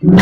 Come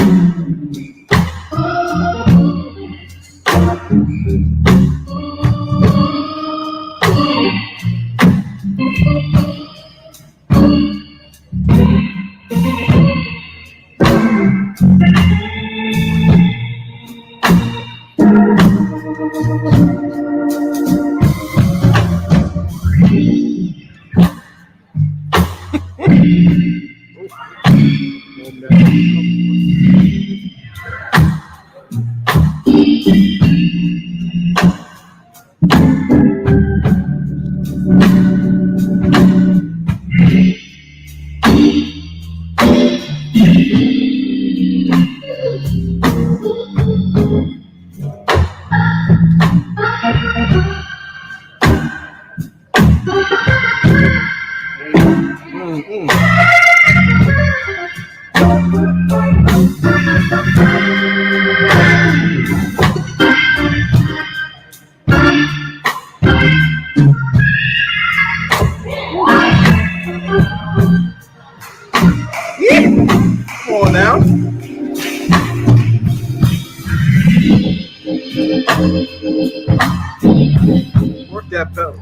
on now. Work that pedal.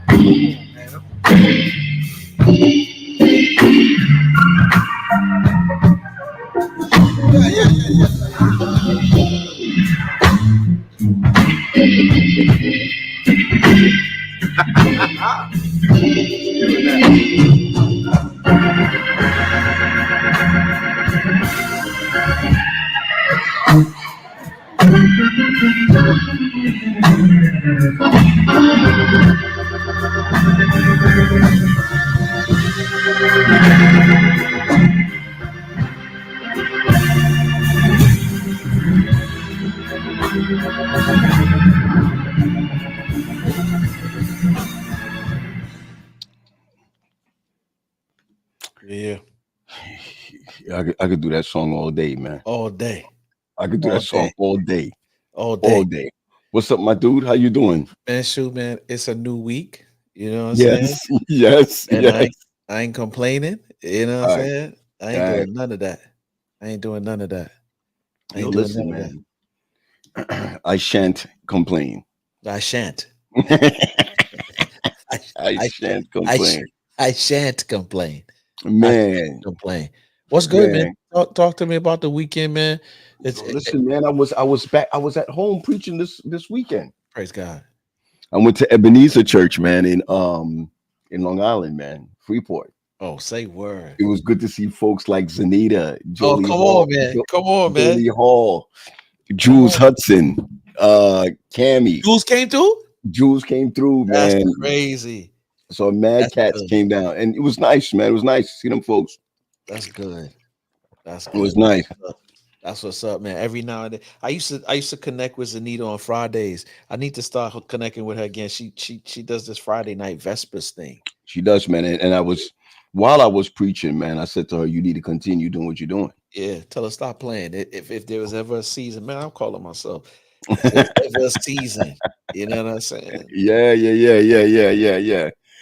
Yeah. I could do that song all day, man. All day. I could do that song all day. All day. All day. What's up, my dude? How you doing? Man, shoot, man. It's a new week. You know what I'm Yes, saying? yes, And yes. I ain't complaining. You know what I'm saying? I ain't doing none of that. I ain't doing none of that. I Yo, ain't doing listen, none of man. I shan't complain. that. I shan't. I shan't complain. I shan't complain. Man, Complain. What's good, man? Talk to me about the weekend, man. It's listen, man. I was back. I was at home preaching this weekend. praise God. I went to Ebenezer Church, man, in Long Island, man, Freeport. Oh, say word. It was good to see folks like Zanita, Jolie come Hall, on, man. Come on, man. Jolie Hall, Jules Hudson, Cammy. Jules came through? Jules came through, man. That's crazy. So Mad Cats came down, and it was nice, man. It was nice to see them folks. That's good. That's good. It was nice. That's what's up, man. Every now and then, I used to connect with Zanita on Fridays. I need to start connecting with her again. She does this Friday night Vespers thing. She does, man. And while I was preaching, man, I said to her, "You need to continue doing what you're doing." Yeah, tell her stop playing. If there was ever a season, man, I'm calling myself. If there was ever a season, you know what I'm saying? Yeah.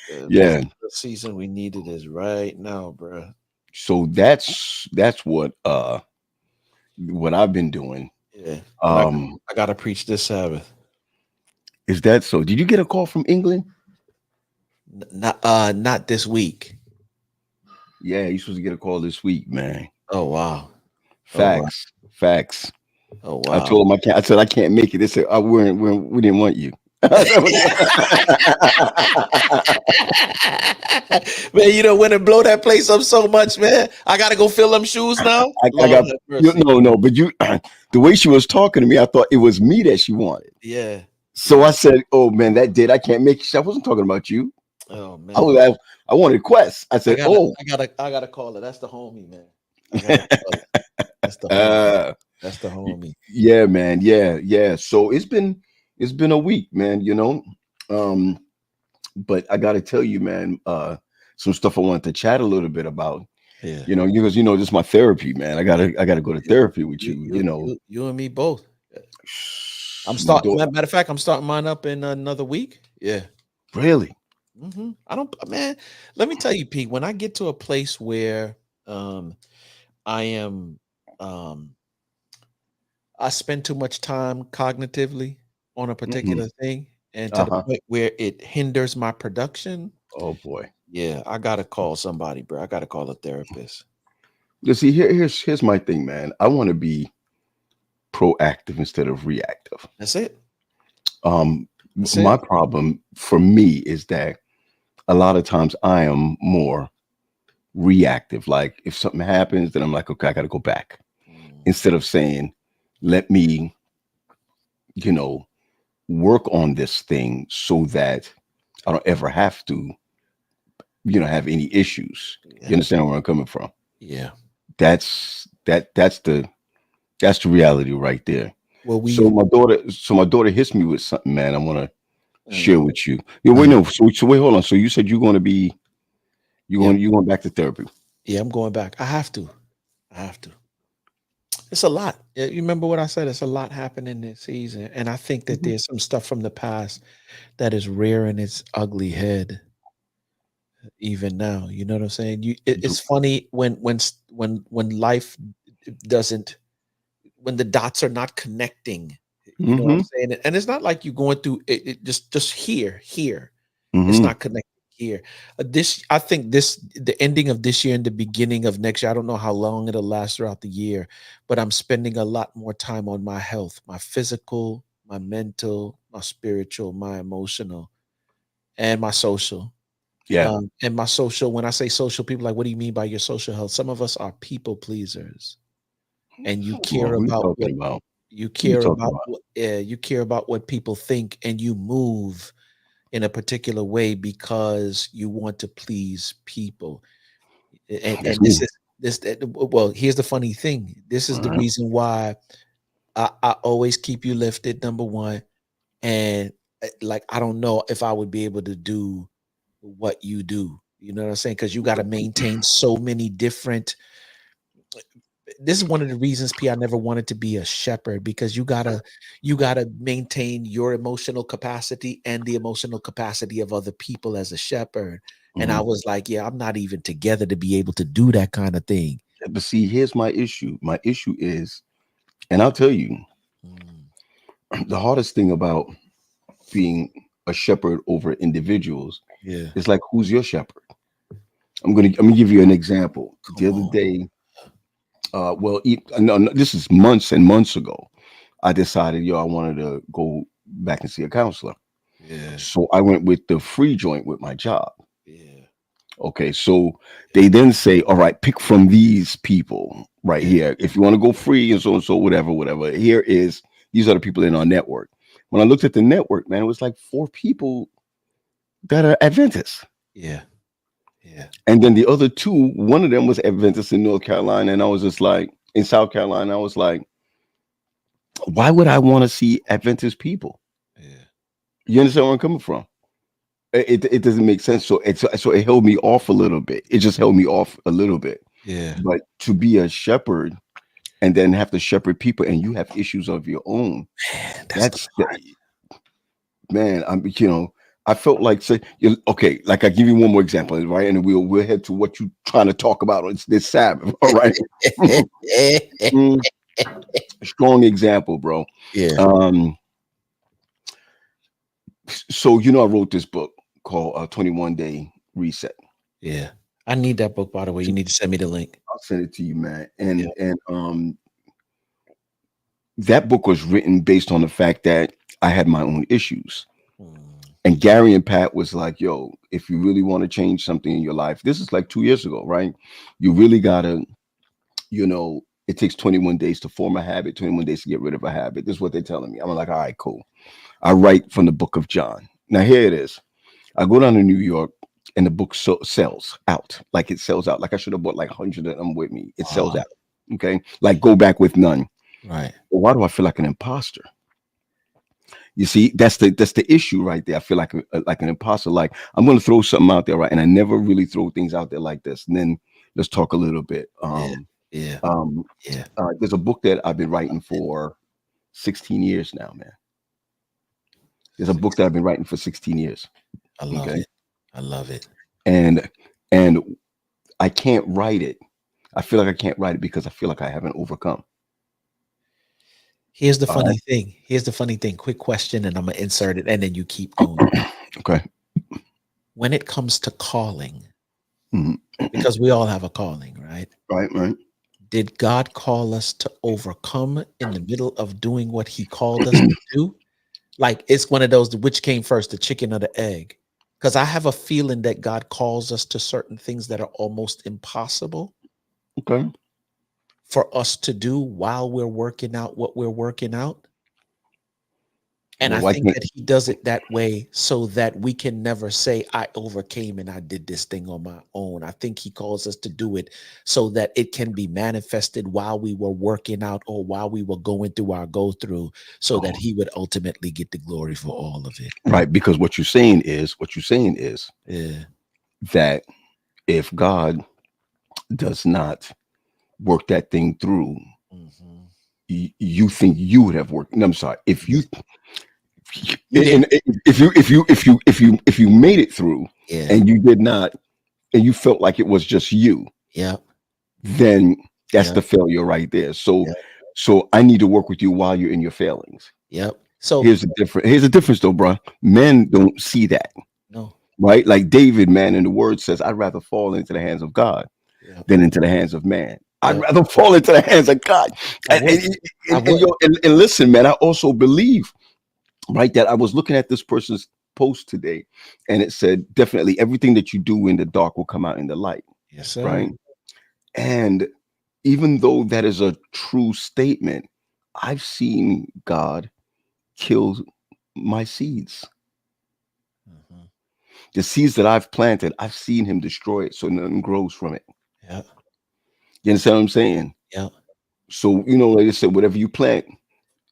The season we needed is right now, bro. So that's what I've been doing. Yeah. I gotta preach this Sabbath. Is that so? Did you get a call from England? Not this week. Yeah, you're supposed to get a call this week, man. Oh wow. Facts. Oh wow. I told him I said I can't make it. They said, "Oh, we didn't want you." Man, you know when it blow that place up so much, man. I gotta go fill them shoes now. I got no, but you the way she was talking to me, I thought it was me that she wanted. Yeah. So I said, "Oh man, I can't make it." I wasn't talking about you. Oh man, I wanted Quest. I said, I gotta call her. That's the homie, man. That's the homie. That's the homie. Yeah, man. Yeah. So it's been a week, man. You know, but I got to tell you, man, some stuff I wanted to chat a little bit about. Yeah. You know, because this is my therapy, man. I gotta go to therapy with you. You and me both. I'm starting. Matter of fact, I'm starting mine up in another week. Yeah. Really? Mm-hmm. Man. Let me tell you, Pete. When I get to a place where I am I spend too much time cognitively on a Mhm. particular thing, and to the Uh-huh. point where it hinders my production. Oh boy. Yeah, I gotta call somebody, bro. I gotta call a therapist. You see, here's my thing, man. I want to be proactive instead of reactive. That's it. Um, That's my it. problem for me is that a lot of times I am more reactive. Like if something happens, then I'm like, okay, I got to go back Mm, instead of saying, let me, you know, work on this thing so that I don't ever have to, have any issues. You yeah, understand where I'm coming from? yeah. That's the reality right there. Well, So we've my daughter hits me with something, man. I want to uh, share with you. Yeah, wait, uh, no. So wait, hold on. So you said you're going to be yeah, you going back to therapy? yeah. I'm going back. I have to. I have to. It's a lot. You remember what I said? It's a lot happening this season, and I think that Mhm. there's some stuff from the past that is rearing its ugly head even now. You know what I'm saying? It's funny when life doesn't, when the dots are not connecting. You know what I'm Mm-hmm. saying? And it's not like you're going through it just here. It's Mm-hmm. not connected here. This I think this the ending of this year and the beginning of next year. I don't know how long it'll last throughout the year, but I'm spending a lot more time on my health, my physical, my mental, my spiritual, my emotional, and my social. Yeah. And my social, when I say social, people are like, what do you mean by your social health? Some of us are people pleasers, and Well, who you talking about? Who you talking about? you care about what people think, and you move in a particular way because you want to please people. That's And this me. is this well, here's the funny thing. This is the Uh-huh. reason why I always keep you lifted, number one. And like I don't know if I would be able to do what you do. You know what I'm saying? Because you got to maintain so many different. This is one of the reasons P I never wanted to be a shepherd, because you gotta maintain your emotional capacity and the emotional capacity of other people as a shepherd. And I Mhm. was like, yeah, I'm not even together to be able to do that kind of thing. But see, here's my issue. My issue is, and I'll tell you, Mm, the hardest thing about being a shepherd over individuals yeah, is like, who's your shepherd? I'm gonna give you an example. The come other on. day, no, this is months and months ago. I decided, I wanted to go back and see a counselor. Yeah, So I went with the free joint with my job. yeah, Okay, so they yeah, then say, all right, pick from these people right yeah, here. If you want to go free and so, whatever, whatever. These are the people in our network. When I looked at the network, man, it was like four people that are Adventists. yeah, yeah, And then the other two, one of them was Adventist in North Carolina. And I was just like, in South Carolina, I was like, why would I want to see Adventist people? yeah, You understand where I'm coming from? It doesn't make sense. So it held me off a little bit. It just held me off a little bit. yeah. But to be a shepherd and then have to shepherd people and you have issues of your own, Man, that's the that's man. I felt like okay, like I give you one more example, right? And we'll head to what you trying to talk about on this Sabbath. All right. Mm, strong example, bro. yeah, Um, so I wrote this book called 21 Day Reset. yeah. I need that book, by the way. You need to send me the link. I'll send it to you, man. Yeah. And that book was written based on the fact that I had my own issues. Mm, And Gary and Pat was like, yo, if you really want to change something in your life, this is like 2 years ago, right? You really gotta, it takes 21 days to form a habit, 21 days to get rid of a habit. This is what they're telling me. I'm like, all right, cool. I write from the book of John. Now here it is. I go down to New York and the book sells out. Like it sells out. Like I should have bought like 100 of them with me. It sells wow. out. Okay. Like go back with none. Right. Why do I feel like an imposter? You see, that's the issue right there. I feel like an imposter. Like I'm going to throw something out there, right? And I never really throw things out there like this. And then let's talk a little bit. Yeah. Yeah. Um, Yeah. there's a book that I've been writing for 16 years now, man. There's a book that I've been writing for 16 years. I love Okay, it. I love it. and and I can't write it. I feel like I can't write it because I feel like I haven't overcome. Here's the All right. funny thing. Here's the funny thing. Quick question, and I'm gonna insert it, and then you keep going. Okay. When it comes to calling, Mhm. because we all have a calling, right? Right. Right. Did God call us to overcome in the middle of doing what He called us to do? Like it's one of those, which came first, the chicken or the egg? Because I have a feeling that God calls us to certain things that are almost impossible Okay. for us to do while we're working out what we're working out. And Well, I why think can't? that He does it that way so that we can never say, I overcame and I did this thing on my own. I think He calls us to do it so that it can be manifested while we were working out or while we were going through our go through, so that Oh, He would ultimately get the glory for all of it. right. Because what you're saying is Yeah. that if God does not work that thing through, Mhm. you think you would have worked. No, I'm sorry. If Yeah. you You did. and if you made it through Yeah. and you did not, and you felt like it was just you, Yep. then that's Yep. the failure right there. So Yep. so I need to work with you while you're in your failings. Yep. So Here's the difference though, bro. Men don't see that, no. right? Like David, man, in the word says, I'd rather fall into the hands of God Yep. than into the hands of man. I'd Yep. rather fall into the hands of God. I And would. I would. and listen, man, I also believe, right, that I was looking at this person's post today, and it said, definitely everything that you do in the dark will come out in the light, Yes, sir. right? And even though that is a true statement, I've seen God kill my seeds. Mhm. The seeds that I've planted, I've seen him destroy it so nothing grows from it. Yep. You understand what I'm saying? Yep. So, like I said, whatever you plant,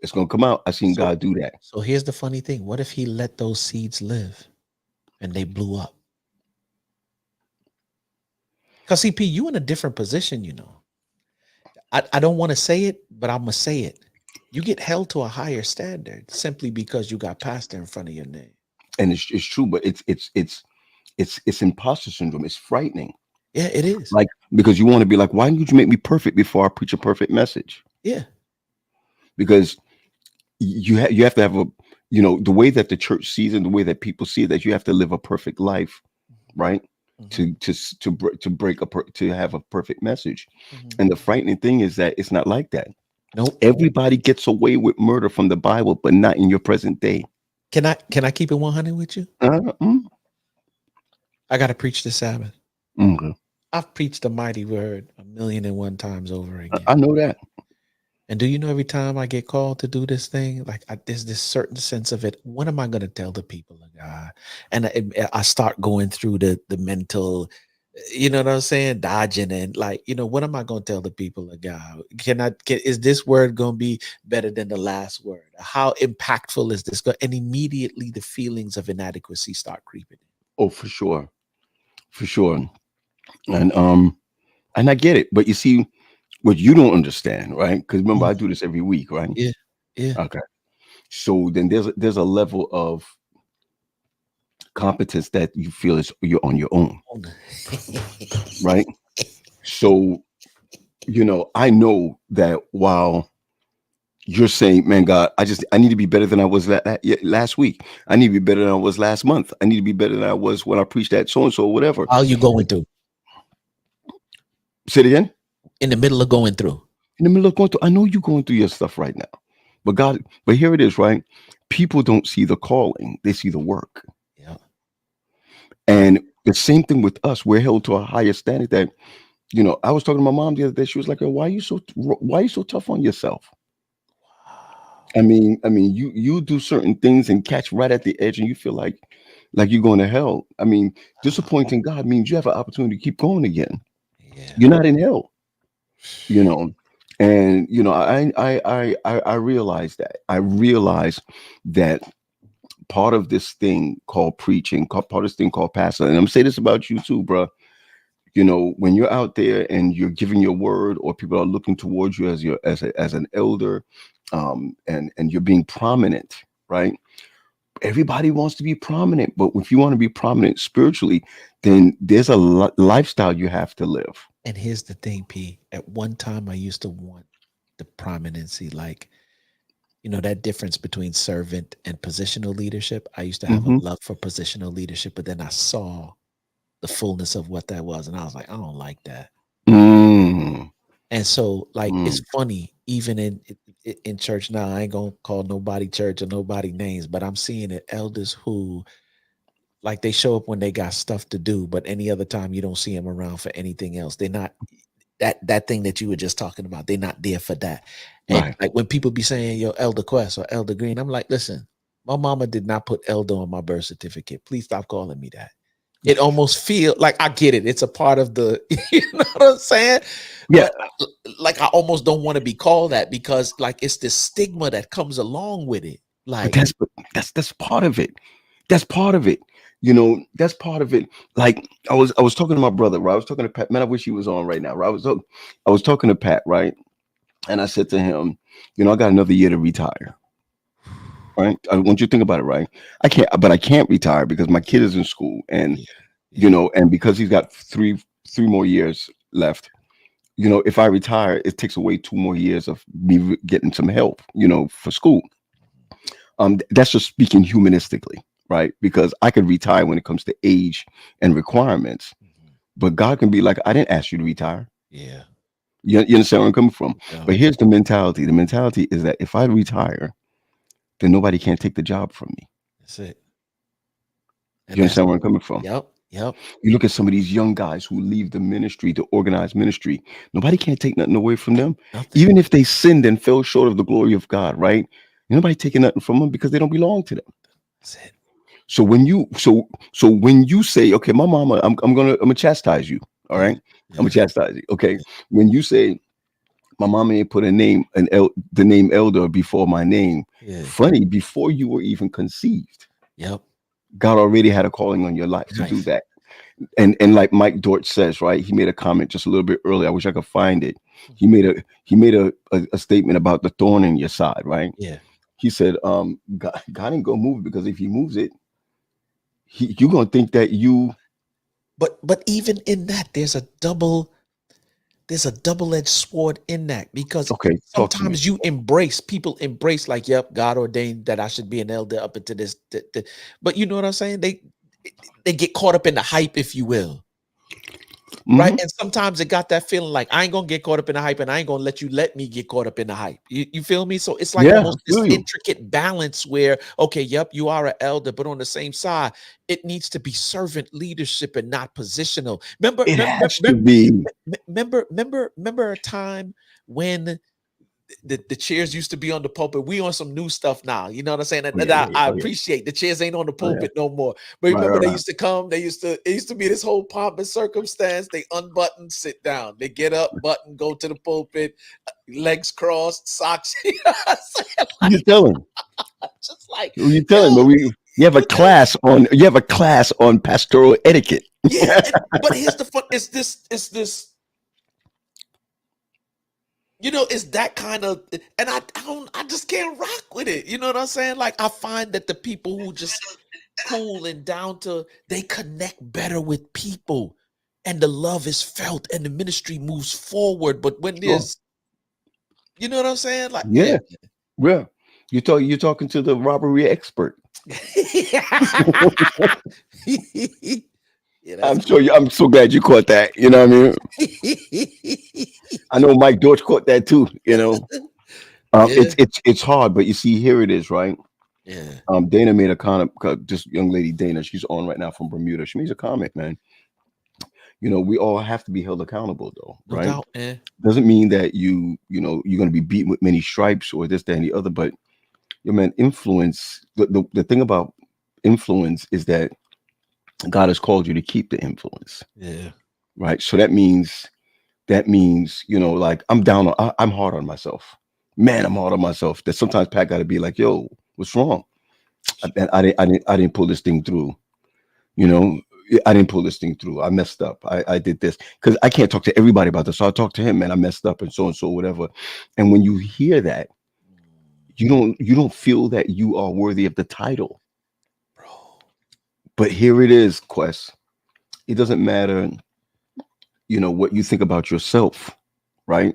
it's gonna come out. I've seen So God do that. so here's the funny thing. What if He let those seeds live and they blew up? Because CP, you in a different position. I don't want to say it, but I'm gonna say it. You get held to a higher standard simply because you got pastor in front of your name. And it's true, but it's imposter syndrome. It's frightening. Yeah, it is. Like, because you want to be like, why didn't you make me perfect before I preach a perfect message? Yeah. Because you have to have a, the way that the church sees it, the way that people see it, that you have to live a perfect life, right? Mhm. To have a perfect message. Mhm. And the frightening thing is that it's not like that. Nope. Everybody gets away with murder from the Bible, but not in your present day. Can I keep it 100 with you? Uh, mm, I got to preach the Sabbath. okay. I've preached the mighty word 1,000,001 times over again. I know that. And do you know every time I get called to do this thing, like there's this certain sense of it. What am I going to tell the people of God? And I start going through the mental, you know what I'm saying, dodging and like, what am I going to tell the people of God? Is this word going to be better than the last word? How impactful is this? And immediately the feelings of inadequacy start creeping in. Oh, for sure. And I get it, but you see, what you don't understand, right? Because remember, Mm. I do this every week, right? Yeah, yeah. Okay. So then there's a level of competence that you feel is you're on your own, right? So, I know that while you're saying, man, God, I need to be better than I was last week. I need to be better than I was last month. I need to be better than I was when I preached that so and so, whatever. How you going through? Say it again. In the middle of going through. In the middle of going through, I know you're going through your stuff right now, but here it is, right? People don't see the calling; they see the work. Yeah. And the same thing with us. We're held to a higher standard. That I was talking to my mom the other day. She was like, "Oh, why are you so tough on yourself?" I mean, you do certain things and catch right at the edge, and you feel like you're going to hell. I mean, disappointing God means you have an opportunity to keep going again. Yeah. You're not in hell, you know. And I realize that. I realize that part of this thing called preaching, part of this thing called pastor, and I'm gonna say this about you too, bro. When you're out there and you're giving your word, or people are looking towards you as an elder, and you're being prominent, right? Everybody wants to be prominent, but if you want to be prominent spiritually, then there's a lifestyle you have to live. And here's the thing, P. At one time, I used to want the prominency. Like that difference between servant and positional leadership. I used to have a Mm-hmm. love for positional leadership, but then I saw the fullness of what that was, and I was like, I don't like that. Mm, And so, like, it's mm, funny, even in church now. I ain't gonna call nobody church or nobody names, but I'm seeing it elders who, like, they show up when they got stuff to do, but any other time you don't see them around for anything else. They're not that thing that you were just talking about. They're not there for that. And right. like when people be saying, "Yo, Elder Quest or Elder Green," I'm like, listen, my mama did not put Elder on my birth certificate. Please stop calling me that. It almost feel like, I get it. It's a part of the, you know what I'm saying? Yeah, But like, I almost don't want to be called that, because like it's the stigma that comes along with it. but Like, that's part of it. That's part of it. That's part of it. Like I was talking to my brother, right? I was talking to Pat. Man, I wish he was on right now. Right? I was talking to Pat, right? And I said to him, I got another year to retire. Right? I want you to think about it, right? I can't retire because my kid is in school, and yeah, yeah, and because he's got three more years left. If I retire, it takes away 2 more years of me getting some help, for school. That's just speaking humanistically, right? Because I could retire when it comes to age and requirements, mhm, but God can be like, I didn't ask you to retire. yeah, You understand where I'm coming from? yeah. But here's the mentality. The mentality is that if I retire, then nobody can take the job from me. That's it. And You that's, understand where I'm coming from? yep, yep, You look at some of these young guys who leave the ministry to organize ministry. Nobody can take nothing away from them. nothing. Even if they sinned and fell short of the glory of God, right? Nobody taking nothing from them because they don't belong to them. That's it. So when you say, okay, my mama, I'm gonna chastise you. All Yeah, right. I'm gonna yeah, chastise you. Okay. When you say my mama ain't put the name elder before my name, yeah, funny, before you were even conceived, yep. God already had a calling on your life to do Nice. that. And like Mike Dortch says, right? He made a comment just a little bit earlier. I wish I could find it. He made a statement about the thorn in your side, right? Yeah. He said, God ain't gonna move it, because if he moves it, you're gonna think that you But even in that, there's a double-edged sword in that, because okay, talk to me. sometimes people embrace, like, yep, God ordained that I should be an elder up into this. But you know what I'm saying? They get caught up in the hype, if you will. Right. Hmm. And sometimes it got that feeling like, I ain't gonna get caught up in the hype, and I ain't gonna let me get caught up in the hype. You feel me? So it's like Yeah, I almost this feel you. intricate balance where, okay, yep, you are an elder, but on the same side, it needs to be servant leadership and not positional. Remember, It remember, has to be. remember a time when the chairs used to be on the pulpit. We on some new stuff now. You know what I'm saying? Oh And yeah, yeah, yeah. I Oh yeah. appreciate the chairs ain't on the Oh yeah. pulpit no more. But Right, remember, right, they right. used to come. It used to be this whole pomp and circumstance. They unbutton, sit down. They get up, button, go to the pulpit, legs crossed, socks. You know what I'm saying? Who you telling? Just like, Who you telling? But yo, you know, you have a class on pastoral etiquette. yeah. But here's the fun. It's this. It's that kind of, and I just can't rock with it. You know what I'm saying? Like, I find that the people who just cool and down to, they connect better with people, and the love is felt, and the ministry moves forward. But when Sure. there's, you know what I'm saying? Like, yeah. Yeah. Yeah. You're talking to the robbery expert. Yeah, that's I'm so glad you caught that. You know what I mean? I know Mike Dortch caught that too. yeah, It's hard, but you see, here it is, right? yeah, Dana made a comment. This young lady, Dana, she's on right now from Bermuda. She made a comment, man. We all have to be held accountable, though, no right? doubt, man. Doesn't mean that you're going to be beaten with many stripes or this, that, and the other. But man, influence. The thing about influence is that God has called you to keep the influence, Yeah, right? So that means like I'm hard on myself. Man, I'm hard on myself. That sometimes Pat got to be like, yo, what's wrong? I didn't pull this thing through. You know, I didn't pull this thing through. I messed up. I did this because I can't talk to everybody about this. So I talk to him, man. I messed up and so, whatever. And when you hear that, you don't feel that you are worthy of the title. bro. But here it is, Quest. It doesn't matter, what you think about yourself, right?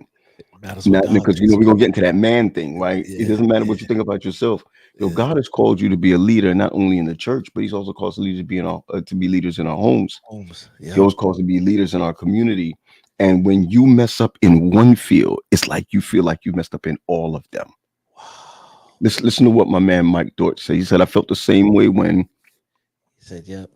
Matters what Not God because thinks we're gonna about get into that man thing, right? It it. doesn't matter Yeah, what you think about yourself. yeah, God has called you to be a leader, not only in the church, but He's also called leaders to be to be leaders in our homes. Holmes. He Yep. also calls to be leaders in our community. And when you mess up in one field, it's like you feel like you messed up in all of them. Wow. Listen to what my man Mike Dortch said. He said, I felt the same way He said, "Yep."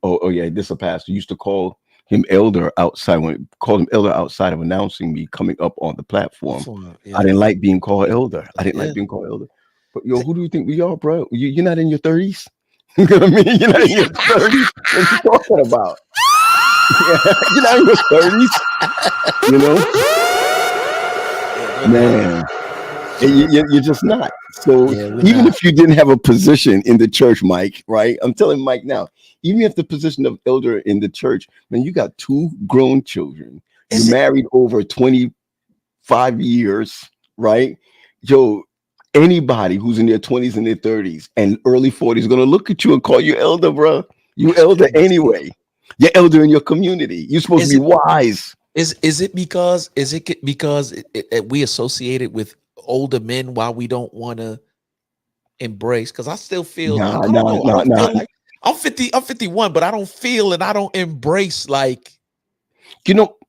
oh yeah, this a pastor used to call him elder outside when called him elder outside of announcing me coming up on the platform. I Yeah, didn't like being called elder. I didn't yeah. like being called elder. But yo, who do you think we are, bro? You're not in your 30s. You know what I mean? You're not in your 30s. What you talking about? Yeah, you're not in your 30s. You know, Yeah, we're not. man. You're just not. So Yeah, we're even not. if you didn't have a position in the church, Mike, right? I'm telling Mike now, even if the position of elder in the church, man, you got two grown children. You're Is it? married over 25 years, right? Yo, anybody who's in their 20s and their 30s and early 40s is gonna look at you and call you elder, bro. You That's elder crazy. anyway. You're elder in your community. You're supposed to Is be it? wise. Is it because? Is it because we associate it with older men while we don't want to embrace? Because I still feel like Nah, I don't nah, know. I nah, don't nah. feel like I'm 50. I'm 51, but I don't feel and I don't embrace like.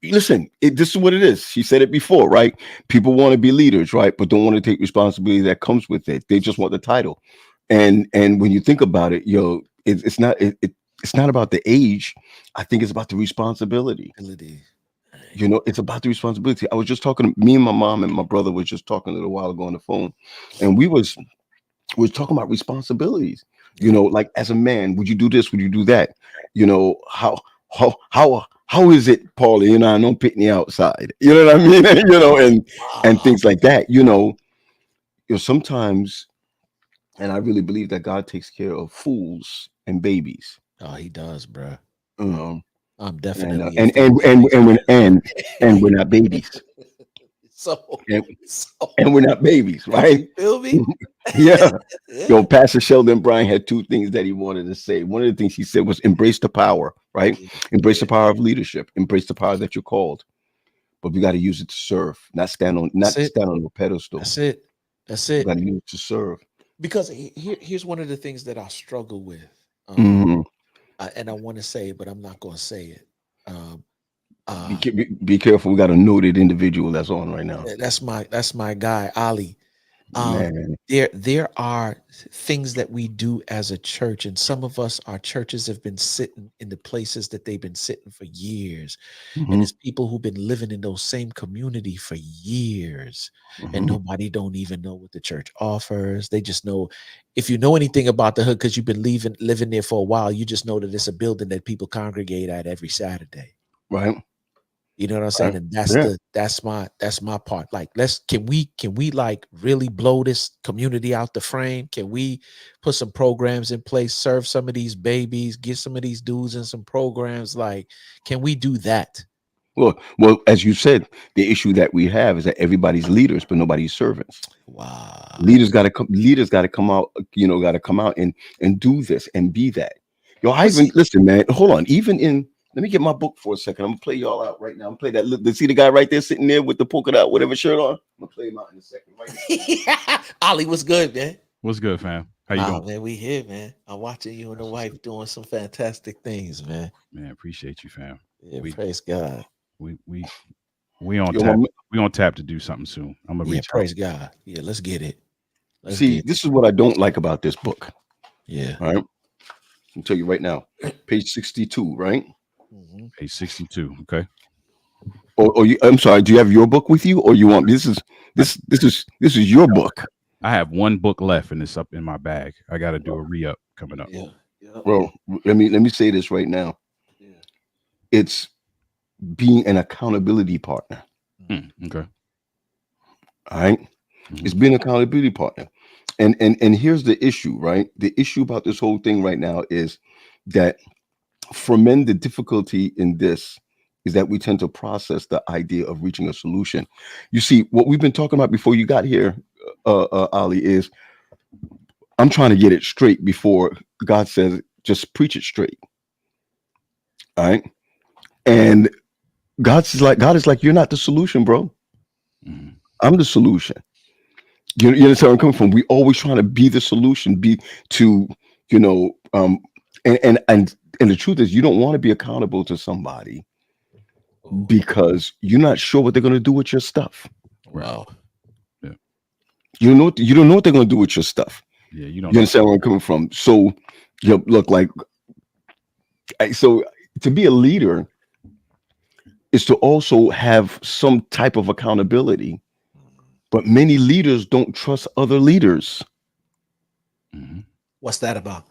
Listen, this is what it is. She said it before, right? People want to be leaders, right? But don't want to take responsibility that comes with it. They just want the title. And when you think about it, it's not about the age. I think it's about the responsibility. Ability. It's about the responsibility. I was just talking, me and my mom and my brother was just talking a little while ago on the phone, and we was talking about responsibilities. Yeah. Like as a man, would you do this? Would you do that? How is it, Paulie? I don't pick me outside. You know what I mean? And Wow. things like that. Sometimes, and I really believe that God takes care of fools and babies. Oh, he does, bro. Um, I'm and definitely a and fool and and baby. and when and we're not babies, so, and, so and we're not babies, right? you feel me? Yeah. Yeah. Yo, Pastor Sheldon Bryan had two things that he wanted to say. One of the things he said was embrace the power, right? Yeah. Embrace Yeah. the power of leadership. Embrace the power that you're called. But we got to use it to serve, not stand on That's it. a pedestal. That's it. That's We got it. to use it to serve. Because here's one of the things that I struggle with. Mhm. And I want to say it, but I'm not going to say it. Um, Be, uh, ca- be be careful. We got a noted individual that's on right now. that's my guy, Ali. Man. There are things that we do as a church, and some of us, our churches have been sitting in the places that they've been sitting for years, and Mhm, it's people who've been living in those same community for years, and mhm. nobody don't even know what the church offers. They just know, if you know anything about the hood because you've been living there for a while, you just know that it's a building that people congregate at every Saturday. Right. You know what I'm saying? Right. And Yeah. that's my part. Like, can we like really blow this community out the frame? Can we put some programs in place, serve some of these babies, get some of these dudes in some programs? Like, can we do that? Well, as you said, the issue that we have is that everybody's leaders, but nobody's servants. Wow. Leaders got to come out, got to come out and do this and be that. I But even see, listen, man. Hold on. Even in let me get my book for a second. I'm gonna play y'all out right now. I'm gonna play that. Look, see the guy right there sitting there with the polka dot whatever shirt on. I'm gonna play him out in a second. Right Ollie, what's good, man? What's good, fam? How you doing? Man, we here, man. I'm watching you and the That's what's wife good. doing some fantastic things, man. Man, appreciate you, fam. Yeah, We praise God. we we we on Yo, tap. We on tap to do something soon. I'm gonna Yeah, reach out. praise God. Yeah, let's get it. Let's see, get it. this is what I don't like about this book. Yeah. All right, I'll tell you right now. Page 62, right? Mhm. Page 62. Okay. I'm sorry. Do you have your book with you, or you want I, this is your book? I have one book left and it's up in my bag. I gotta do a re-up coming up. Yeah. Yeah. Well, let me say this right now. Yeah. It's being an accountability partner. Okay. All right. Mhm. It's being an accountability partner. And here's the issue, right? The issue about this whole thing right now is that for men, the difficulty in this is that we tend to process the idea of reaching a solution. You see, what we've been talking about before you got here, Ali, is I'm trying to get it straight before God says, just preach it straight. All right. And God is like, you're not the solution, bro. Mhm. I'm the solution. You understand where I'm coming from? We always trying to be the solution, be to, you know, and the truth is you don't want to be accountable to somebody Oh, because you're not sure what they're going to do with your stuff. Right. wow. Yeah. You don't know what they're going to do with your stuff. Yeah. You don't You know. understand where I'm coming from? So, look, like, so to be a leader is to also have some type of accountability. But many leaders don't trust other leaders. Mhm. What's that about?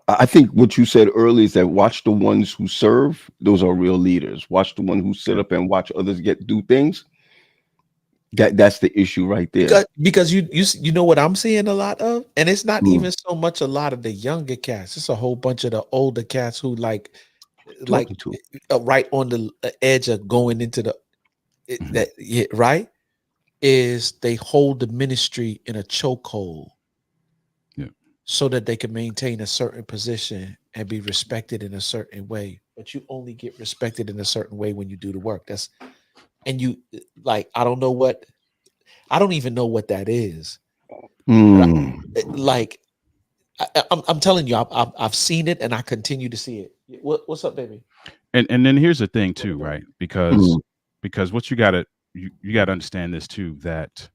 I think what you said earlier is that watch the ones who serve; those are real leaders. Watch the one who sit Yeah. up and watch others do things. That's the issue right there. Because you know what I'm seeing a lot of, and it's not Mm. even so much a lot of the younger cats. It's a whole bunch of the older cats who like Talking to. right on the edge of going into the Mhm. that yeah, right is they hold the ministry in a chokehold Yeah. so that they can maintain a certain position and be respected in a certain way. But you only get respected in a certain way when you do the work. That's and you like I don't even know what that is. Mm. Like I'm telling you, I've seen it and I continue to see it. What's up, baby? And then here's the thing too, right? Mm. Because what you gotta understand this too, that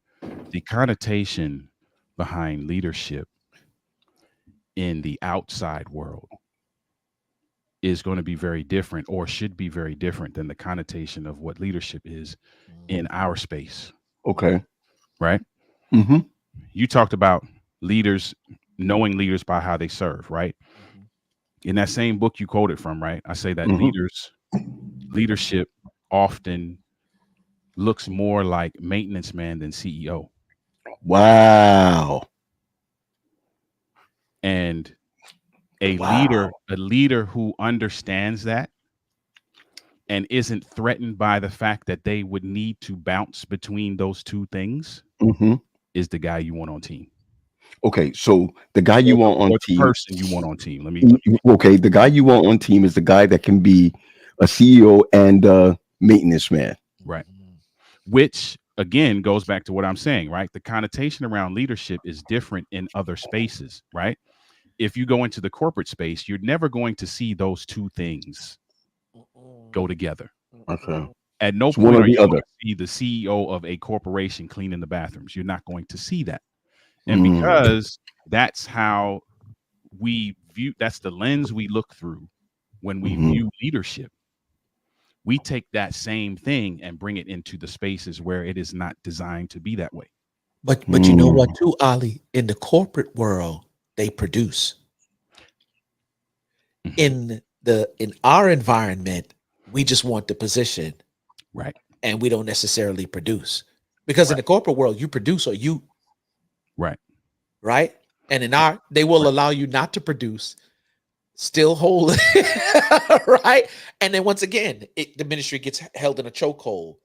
the connotation behind leadership in the outside world is going to be very different, or should be very different than the connotation of what leadership is in our space, Okay. right? Mm-hmm. You talked about leaders, knowing leaders by how they serve, right? Mhm. In that same book you quoted from, right? I say that Mm-hmm. leadership often looks more like maintenance man than CEO. Wow. And Wow. a leader who understands that and isn't threatened by the fact that they would need to bounce between those two things Mm-hmm. is the guy you want on team. Okay. So the guy you want on Or the team. person you want on team. Let me Okay. The guy you want on team is the guy that can be a CEO and a maintenance man. right. Which again goes back to what I'm saying, right? The connotation around leadership is different in other spaces, right? If you go into the corporate space, you're never going to see those two things go together. Okay. At no It's one point or are the you going other. to see the CEO of a corporation cleaning the bathrooms. You're not going to see that. And Mm. because that's how that's the lens we look through when we Mm-hmm. view leadership. We take that same thing and bring it into the spaces where it is not designed to be that way. But you know what too, Ali? In the corporate world, they produce. Mhm. In our environment, we just want the position Right. and we don't necessarily produce. Because in Right. the corporate world, you produce or you Right. right? And in our they will Right. allow you not to produce, still hold it, right? And then once again, the ministry gets held in a chokehold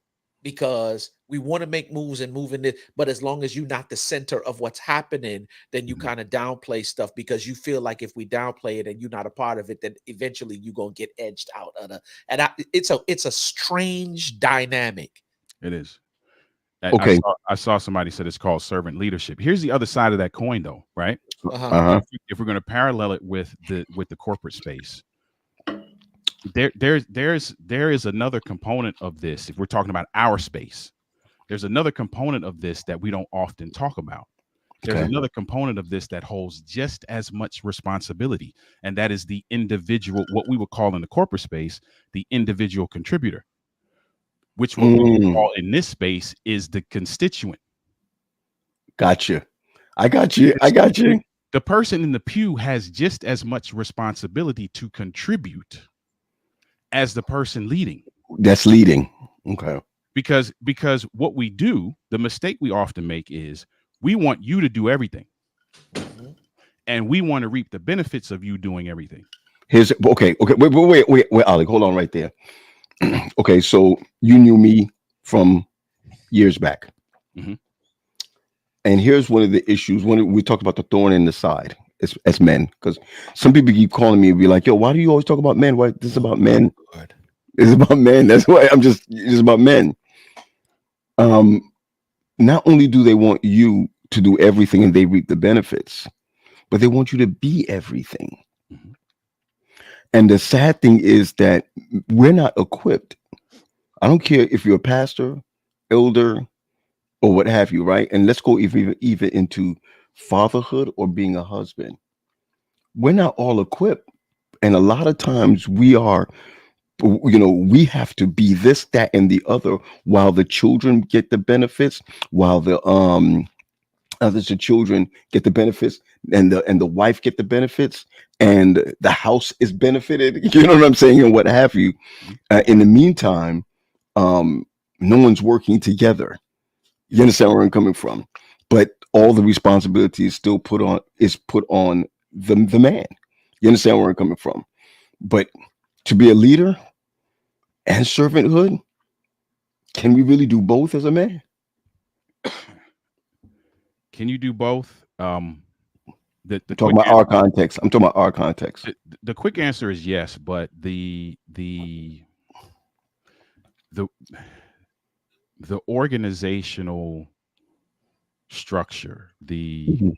because we want to make moves and move in it, but as long as you're not the center of what's happening, then you Mhm. kind of downplay stuff because you feel like if we downplay it and you're not a part of it, then eventually you're gonna get edged out of the. And it's a strange dynamic. It is. Okay. I saw somebody said it's called servant leadership. Here's the other side of that coin, though, right? Uh-huh. Uh-huh. If we're going to parallel it with the corporate space, there is another component of this. If we're talking about our space, there's another component of this that we don't often talk about. There's Okay. another component of this that holds just as much responsibility, and that is the individual, what we would call in the corporate space, the individual contributor, which what we would Mm. call in this space is the constituent. Gotcha. I got you. I got you. The person in the pew has just as much responsibility to contribute as the person leading. That's leading. Okay. Because what we do, the mistake we often make is we want you to do everything Mhm. and we want to reap the benefits of you doing everything. Here's okay. Okay. Wait, Alec, hold on right there. Okay, so you knew me from years back. Mhm. And here's one of the issues when we talked about the thorn in the side as men, because some people keep calling me and be like, yo, why do you always talk about men? Why this is about men? Lord. It's about men. That's why it's about men. Um, Not only do they want you to do everything and they reap the benefits, but they want you to be everything. Mhm. And the sad thing is that we're not equipped. I don't care if you're a pastor, elder, or what have you, right? And let's go even into fatherhood or being a husband. We're not all equipped. And a lot of times we have to be this, that, and the other while the children get the benefits, while the children get the benefits and the wife get the benefits and the house is benefited. You know what I'm saying? And what have you. Mhm. In the meantime, um, no one's working together. You understand where I'm coming from? But all the responsibility is still put on the man. You understand where I'm coming from? But to be a leader and servanthood, can we really do both as a man? Can you do both? The Talking quick about our context. I'm talking about our context. the quick answer is yes, but the the organizational structure, Mhm.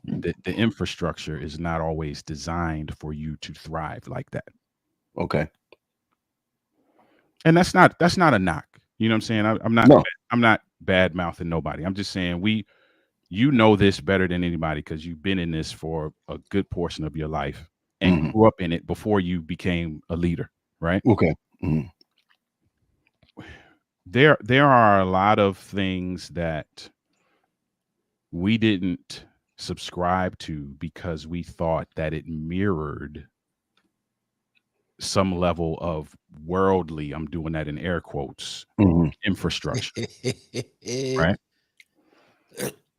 the infrastructure is not always designed for you to thrive like that. Okay. And that's not a knock. You know what I'm saying? No. I'm not bad mouthing nobody. I'm just saying you know this better than anybody because you've been in this for a good portion of your life and Mhm. grew up in it before you became a leader, right? Okay. Mhm. There are a lot of things that we didn't subscribe to because we thought that it mirrored some level of worldly, I'm doing that in air quotes, Mhm. infrastructure, right?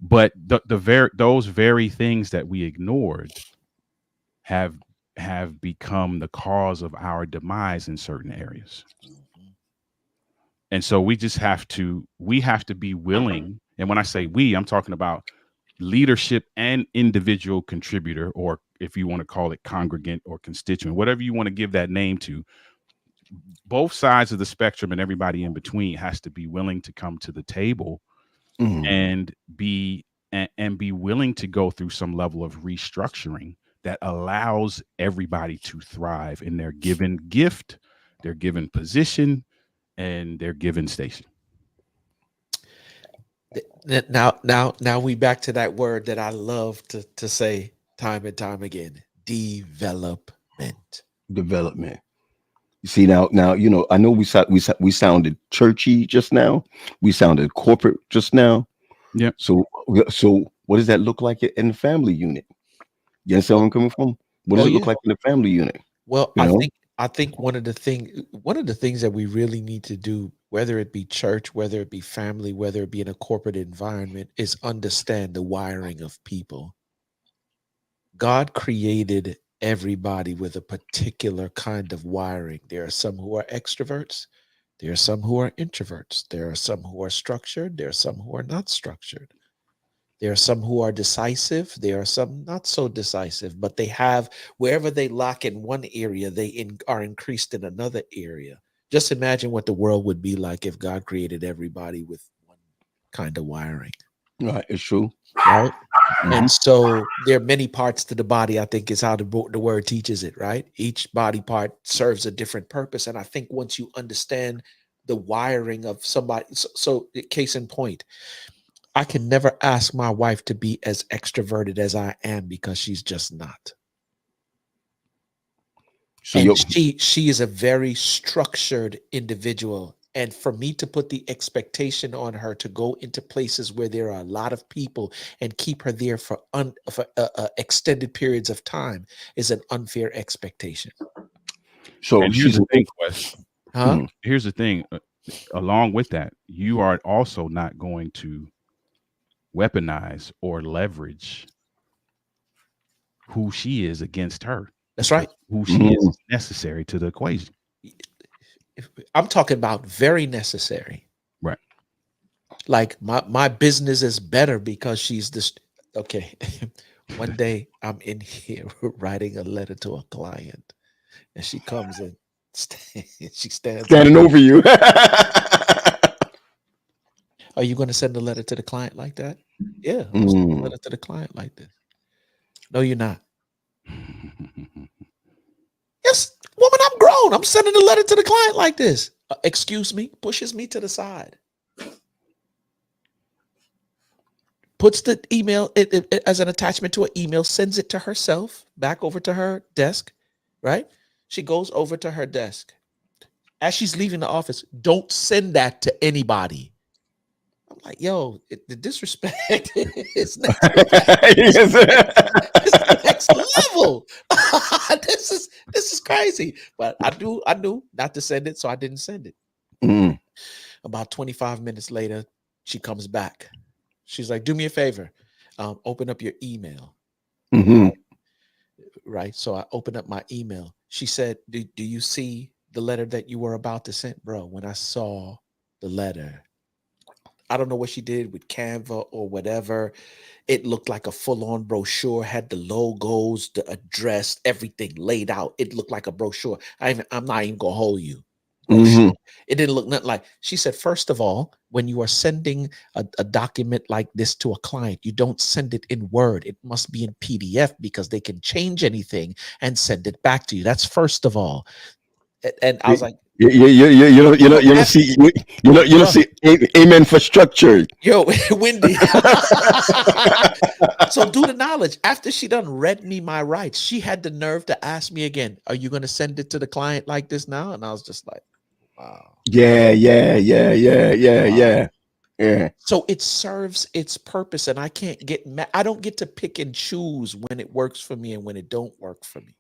But those very things that we ignored have have become the cause of our demise in certain areas. And so we have to be willing, and when I say we, I'm talking about leadership and individual contributor, or if you want to call it congregant or constituent, whatever you want to give that name to, both sides of the spectrum and everybody in between has to be willing to come to the table Mhm. and be willing to go through some level of restructuring that allows everybody to thrive in their given gift, their given position, and their given station. Now we back to that word that I love to say time and time again: development. Development. You see now I know we sounded churchy just now. We sounded corporate just now. Yep. So what does that look like in the family unit? You understand Oh, where I'm coming from? What oh does it yeah. look like in the family unit? Well, You know? I think one of the things that we really need to do, whether it be church, whether it be family, whether it be in a corporate environment, is understand the wiring of people. God created everybody with a particular kind of wiring. There are some who are extroverts, there are some who are introverts, there are some who are structured, there are some who are not structured. There are some who are decisive. There are some not so decisive, but they have wherever they lack in one area, are increased in another area. Just imagine what the world would be like if God created everybody with one kind of wiring, Right, it's true. right? Mhm. And so there are many parts to the body, I think is how the word teaches it, right? Each body part serves a different purpose. And I think once you understand the wiring of somebody, case in point, I can never ask my wife to be as extroverted as I am because she's just not. So And yo, she is a very structured individual. And for me to put the expectation on her to go into places where there are a lot of people and keep her there for extended periods of time is an unfair expectation. so And here's she's the an thing, Quest. Huh? mhm. Here's the thing. Along with that, you are also not going to weaponize or leverage who she is against her That's because right. who she is Mhm. necessary to the equation. I'm talking about very necessary. Right. Like my business is better because she's this. Okay. One day I'm in here writing a letter to a client and she comes in. She stands standing up. over you. Are you going to send a letter to the client like that? Yeah, I'm going to send a Mm. letter to the client like this. No, you're not. Yes, woman, I'm grown. I'm sending a letter to the client like this. Excuse me, pushes me to the side. Puts the email it as an attachment to an email, sends it to herself, back over to her desk, right? She goes over to her desk. As she's leaving the office, don't send that to anybody. I'm like, yo, the disrespect is next. It's next level. This is crazy. But I knew not to send it, so I didn't send it. Mm. About 25 minutes later, she comes back. She's like, do me a favor, open up your email. Mm-hmm. Right. So I opened up my email. She said, do you see the letter that you were about to send? Bro, when I saw the letter, I don't know what she did with Canva or whatever. It looked like a full-on brochure, had the logos, the address, everything laid out. It looked like a brochure. I'm not even gonna hold you. Brochure. Mm-hmm. It didn't look nothing like. She said, first of all, when you are sending a document like this to a client, you don't send it in Word. It must be in PDF because they can change anything and send it back to you. That's first of all. And I was like, You don't see you don't bro, see amen for structure. yo, Wendy. So due to knowledge, after she done read me my rights, she had the nerve to ask me again, are you going to send it to the client like this now? And I was just like, wow. Yeah. So it serves its purpose, and I can't get mad. I don't get to pick and choose when it works for me and when it don't work for me.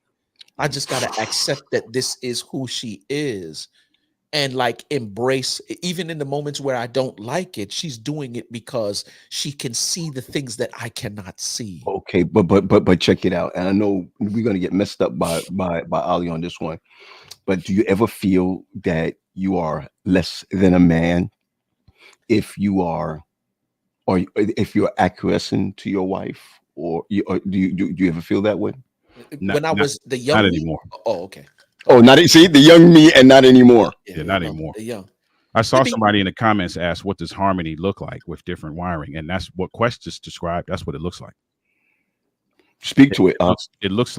I just got to accept that this is who she is and like embrace, even in the moments where I don't like it, she's doing it because she can see the things that I cannot see. Okay, but check it out. And I know we're gonna get messed up by Ali on this one. But do you ever feel that you are less than a man if you are, or if you're acquiescing to your wife, or do you ever feel that way? When I was the young not me? anymore. Oh, okay. Oh, not see the young me and not anymore. Yeah, not anymore. The young. I saw To be- somebody in the comments ask, what does harmony look like with different wiring? And that's what Quest just described. That's what it looks like. Speak to it. It looks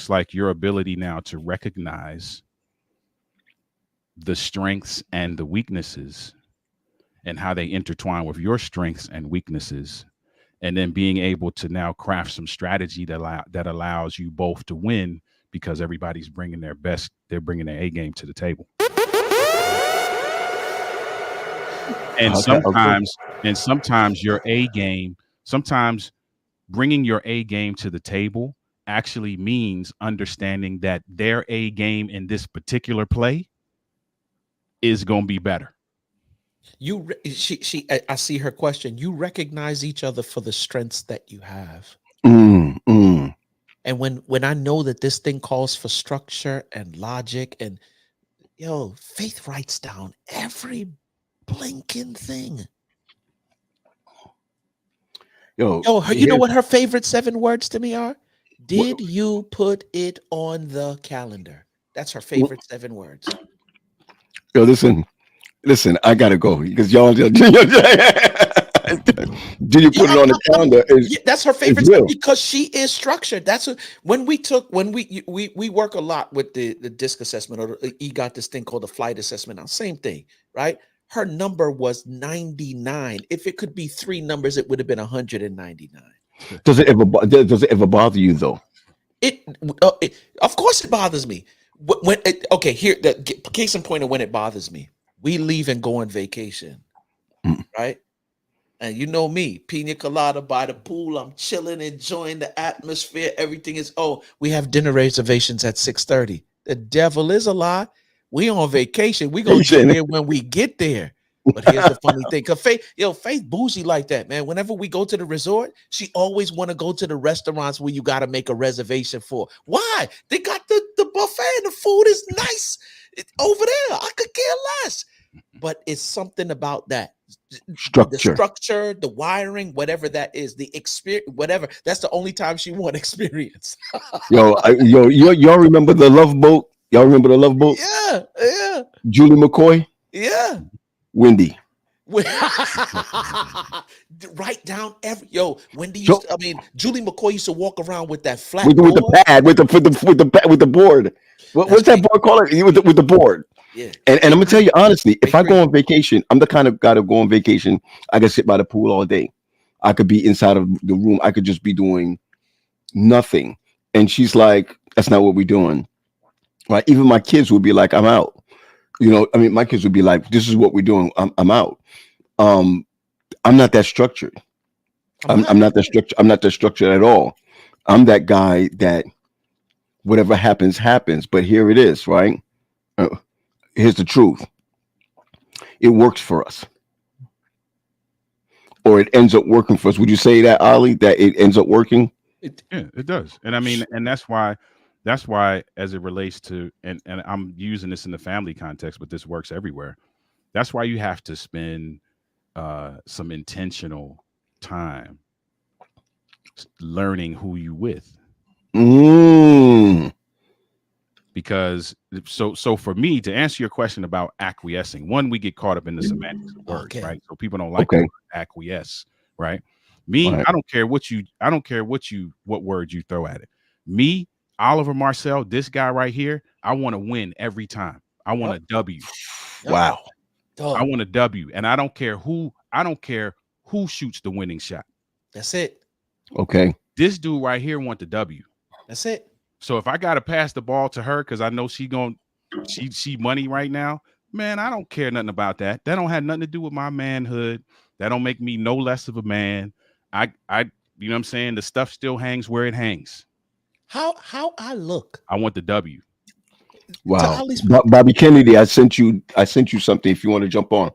like your ability now to recognize the strengths and the weaknesses and how they intertwine with your strengths and weaknesses, and then being able to now craft some strategy that allows you both to win because everybody's bringing their best. They're bringing their A game to the table. And sometimes your A game, sometimes bringing your A game to the table actually means understanding that their A game in this particular play is going to be better. I see her question. You recognize each other for the strengths that you have. And And when I know that this thing calls for structure and logic, and Faith writes down every blinking thing. You know what her favorite 7 words to me are? Did you put it on the calendar? That's her favorite 7 words. Yo, listen, I gotta go because y'all. Did you put it on the calendar? That's her favorite stuff because she is structured. That's when we work a lot with the DISC assessment, or the EGOT, this thing called the flight assessment. Now, same thing, right? Her number was 99. If it could be 3 numbers, it would have been 199. Does it ever bother you though? Of course it bothers me. Here, the case in point of when it bothers me. We leave and go on vacation, right? And you know me, pina colada by the pool. I'm chilling, enjoying the atmosphere. Everything is, we have dinner reservations at 6:30. The devil is a lie. We on vacation. We gonna get there when we get there. But here's the funny thing, because Faith bougie like that, man. Whenever we go to the resort, she always want to go to the restaurants where you got to make a reservation for. Why? They got the buffet and the food is nice over there. I could care less. But it's something about that. The structure, the wiring, whatever that is, the experience, whatever. That's the only time she want experience. Y'all remember the Love Boat? Y'all remember the Love Boat? Yeah. Julie McCoy, Yeah. Wendy. Write down Wendy So, Julie McCoy used to walk around with that flat with the board. pad, with the board. What's that board called? With the board. Yeah. And I'm gonna tell you honestly, if I go Creek. on vacation, I'm the kind of guy to go on vacation. I can sit by the pool all day. I could be inside of the room. I could just be doing nothing. And she's like, "That's not what we're doing." Right? Even my kids would be like, "I'm out." My kids would be like, "This is what we're doing. I'm out." I'm not that structured. I'm not that structured. I'm not that structured at all. I'm that guy that whatever happens, happens. But here it is, right? Here's the truth. It works for us. Or it ends up working for us. Would you say that, Ali, that it ends up working? It does. And and that's why as it relates to, and I'm using this in the family context, but this works everywhere. That's why you have to spend some intentional time learning who you with. Because so for me, to answer your question about acquiescing, one, we get caught up in the semantics of words, right? So people don't like to acquiesce, right? Me, I don't care what word you throw at it. Me, Oliver Marcel, this guy right here, I want to win every time. I want a W. Wow. I want a W. And I don't care who shoots the winning shot. That's it. Okay. This dude right here want the W. That's it. So if I gotta pass the ball to her because I know she money right now, man, I don't care nothing about that. That don't have nothing to do with my manhood. That don't make me no less of a man. I you know what I'm saying? The stuff still hangs where it hangs. How I look. I want the W. Wow. Bobby Kennedy, I sent you something if you want to jump on.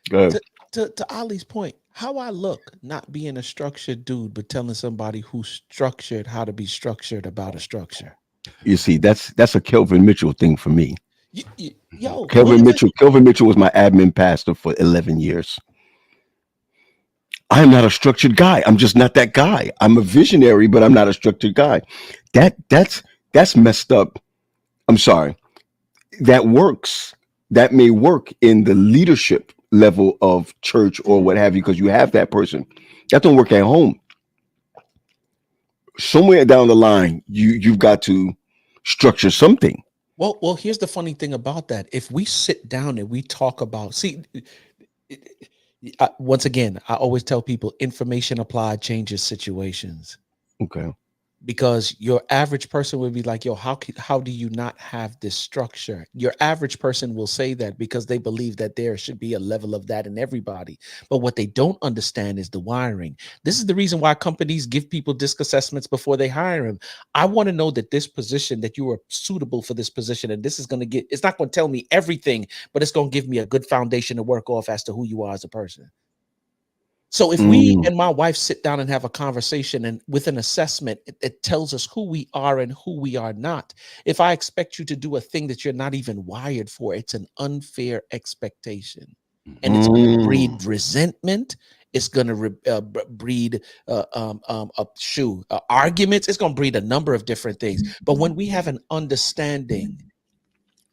Go ahead. To Ali's point, how I look, not being a structured dude, but telling somebody who's structured how to be structured about a structure. You see, that's a Kelvin Mitchell thing for me. Kelvin Mitchell was my admin pastor for 11 years. I am not a structured guy. I'm just not that guy. I'm a visionary, but I'm not a structured guy. That's messed up. I'm sorry. That works. That may work in the leadership level of church or what have you, because you have that person. That don't work at home. Somewhere down the line, you've got to structure something. Well, here's the funny thing about that. If we sit down and we talk about, once again, I always tell people information applied changes situations. Okay. Because your average person would be like, yo, how do you not have this structure? Your average person will say that because they believe that there should be a level of that in everybody. But what they don't understand is the wiring. This is the reason why companies give people disc assessments before they hire them. I want to know that this position, that you are suitable for this position. And this is going to it's not going to tell me everything, but it's going to give me a good foundation to work off as to who you are as a person. So if we and my wife sit down and have a conversation, and with an assessment, it tells us who we are and who we are not. If I expect you to do a thing that you're not even wired for, it's an unfair expectation. And it's going to breed resentment. It's going to breed arguments. It's going to breed a number of different things. But when we have an understanding,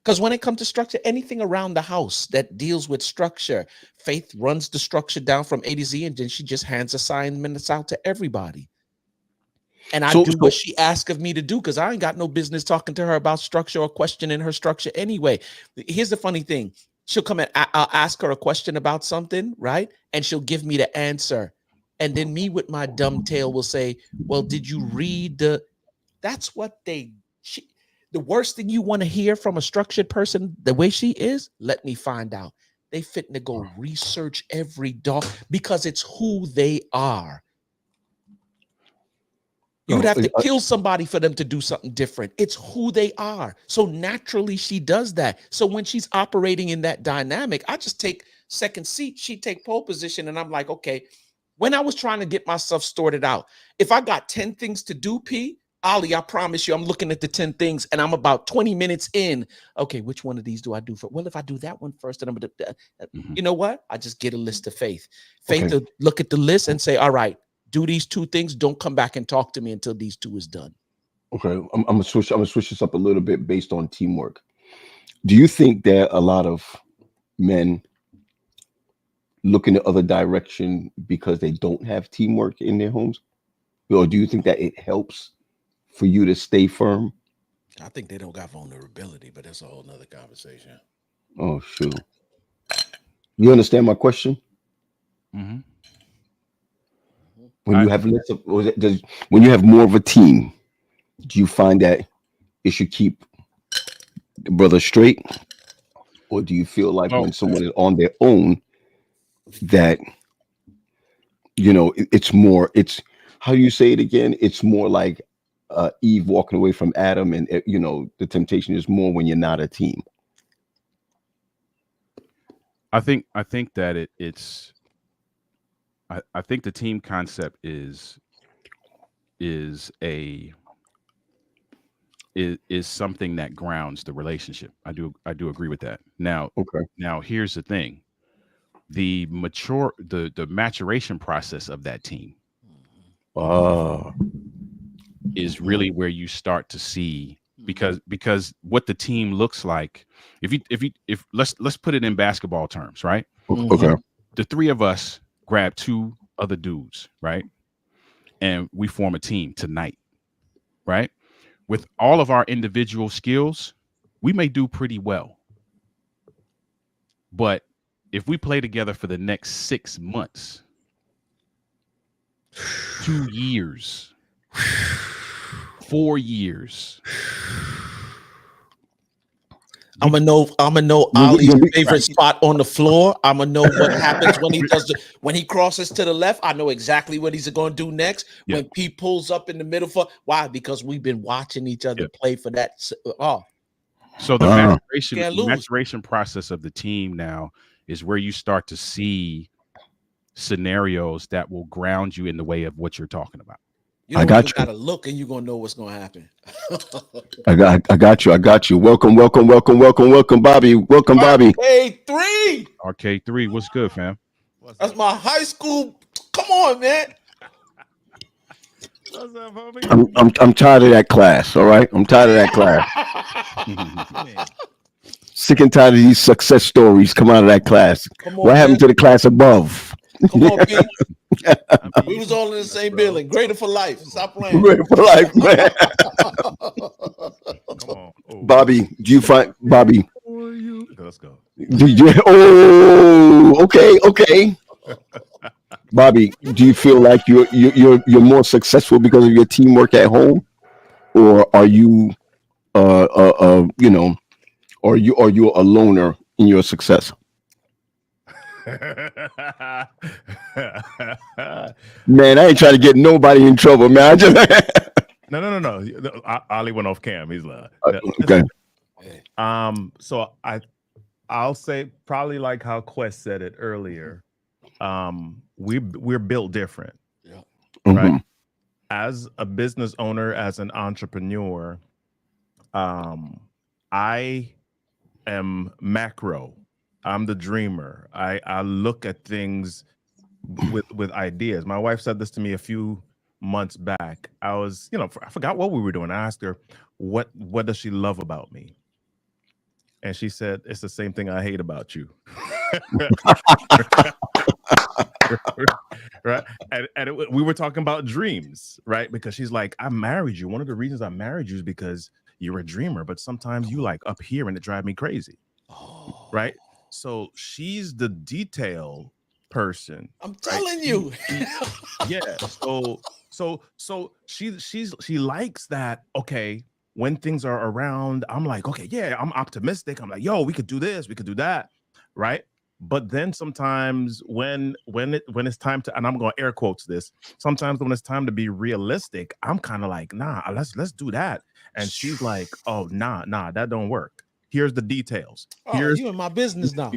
because when it comes to structure, anything around the house that deals with structure, Faith runs the structure down from A to Z, and then she just hands assignments out to everybody. And I do what she asks of me to do, because I ain't got no business talking to her about structure or questioning her structure anyway. Here's the funny thing. She'll come and I'll ask her a question about something, right? And she'll give me the answer. And then me with my dumb tail will say, well, did you read that's what the worst thing you want to hear from a structured person, the way she is, let me find out. They fit to go research every dog because it's who they are. You would have to kill somebody for them to do something different. It's who they are. So naturally, she does that. So when she's operating in that dynamic, I just take second seat. She take pole position. And I'm like, okay, when I was trying to get myself sorted out, if I got 10 things to do, Ali, I promise you, I'm looking at the 10 things and I'm about 20 minutes in. Okay, which one of these do I do first? Well, if I do that one first, then I'm going to, you know what? I just get a list of Faith. Faith will look at the list and say, all right, do these 2 things. Don't come back and talk to me until these 2 is done. Okay, I'm gonna switch this up a little bit based on teamwork. Do you think that a lot of men look in the other direction because they don't have teamwork in their homes? Or do you think that it helps for you to stay firm? I think they don't got vulnerability, but that's a whole nother conversation. Oh, shoot. You understand my question? Mm-hmm. When you have less of, when you have more of a team, do you find that it should keep the brother straight? Or do you feel like Well, when someone is on their own, that, you know, it's more, it's, how do you say it again? It's more like Eve walking away from Adam, and, you know, the temptation is more when you're not a team. I think that it's I think the team concept is a is something that grounds the relationship. I do agree with that. Okay. Now here's the thing. The maturation process of that team Ah, is really where you start to see, because what the team looks like, if let's put it in basketball terms, right? okay. The three of us grab two other dudes, right? And we form a team tonight, right? With all of our individual skills, we may do pretty well. But if we play together for the next 6 months, 2 years, 4 years, I'm gonna know Ollie's favorite spot on the floor. I'm gonna know what happens when he when he crosses to the left. I know exactly what he's gonna do next. Yeah. When P pulls up in the middle for why? Because we've been watching each other Yeah. play for that. So the Can't lose. maturation process of the team now is where you start to see scenarios that will ground you in the way of what you're talking about. You I don't got even you. gotta look, and you're gonna know what's gonna happen. I got you. Welcome, Bobby. Welcome, Bobby. K3. RK3, what's good, fam? That's my high school. Come on, man. What's up, homie? I'm tired of that class. All right, I'm tired of that class. Man. Sick and tired of these success stories come out of that class. Come on, What happened to man. the class above? Come on, P. I mean, We you was can all in the see us, same bro. building. Greater for life. Stop playing. Ready for life, man. Come on. Oh, Bobby, do you find Bobby? for you. Let's go. Do you, oh, okay. Bobby, do you feel like you're more successful because of your teamwork at home, or are you you know, or you a loner in your success? Man, I ain't trying to get nobody in trouble, man. I just No. Ali went off cam. He's like, okay. So I'll say probably like how Quest said it earlier. We're built different, right? Mhm. As a business owner, as an entrepreneur, I am macro. I'm the dreamer. I look at things with ideas. My wife said this to me a few months back. I was, I forgot what we were doing. I asked her, what does she love about me? And she said, it's the same thing I hate about you. Right. We were talking about dreams, right? Because she's like, I married you. One of the reasons I married you is because you're a dreamer, but sometimes you like up here and it drives me crazy. Right. So she's the detail person. I'm right? telling you. Yeah. So she likes that. Okay. When things are around, I'm like, okay, yeah, I'm optimistic. I'm like, yo, we could do this, we could do that. Right. But then sometimes when it's time to, and I'm going to air quotes this, sometimes when it's time to be realistic, I'm kind of like, nah, let's do that. And she's like, oh, nah, that don't work. Here's the details. You in my business now.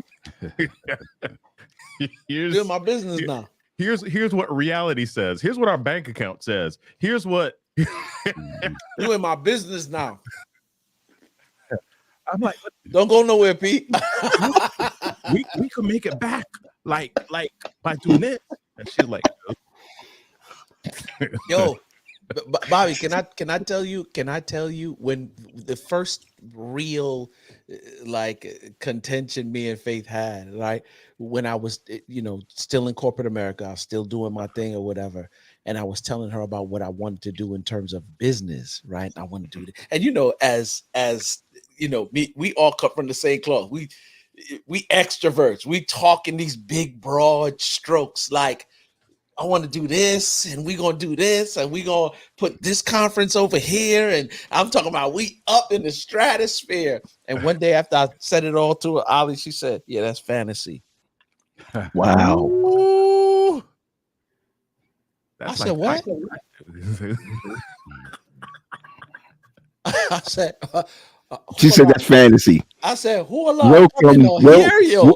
Here's You in my business now. Here's what reality says. Here's what our bank account says. Here's what You in my business now. I'm like, don't go nowhere, Pete. we could make it back like by doing this. And she's like, yo, Bobby, can I tell you when the first real contention me and Faith had, right? When I was, still in corporate America, I was still doing my thing or whatever. And I was telling her about what I wanted to do in terms of business, right? I want to do it. And me, we all come from the same cloth. We extroverts. We talk in these big, broad strokes, like, I want to do this, and we're gonna do this, and we're gonna put this conference over here. And I'm talking about we up in the stratosphere. And one day after I said it all to her, Ollie, she said, "Yeah, that's fantasy." Wow. Ooh. I said, "What?" I said, She said that's fantasy. I said, "Hold on, Welcome, hear you."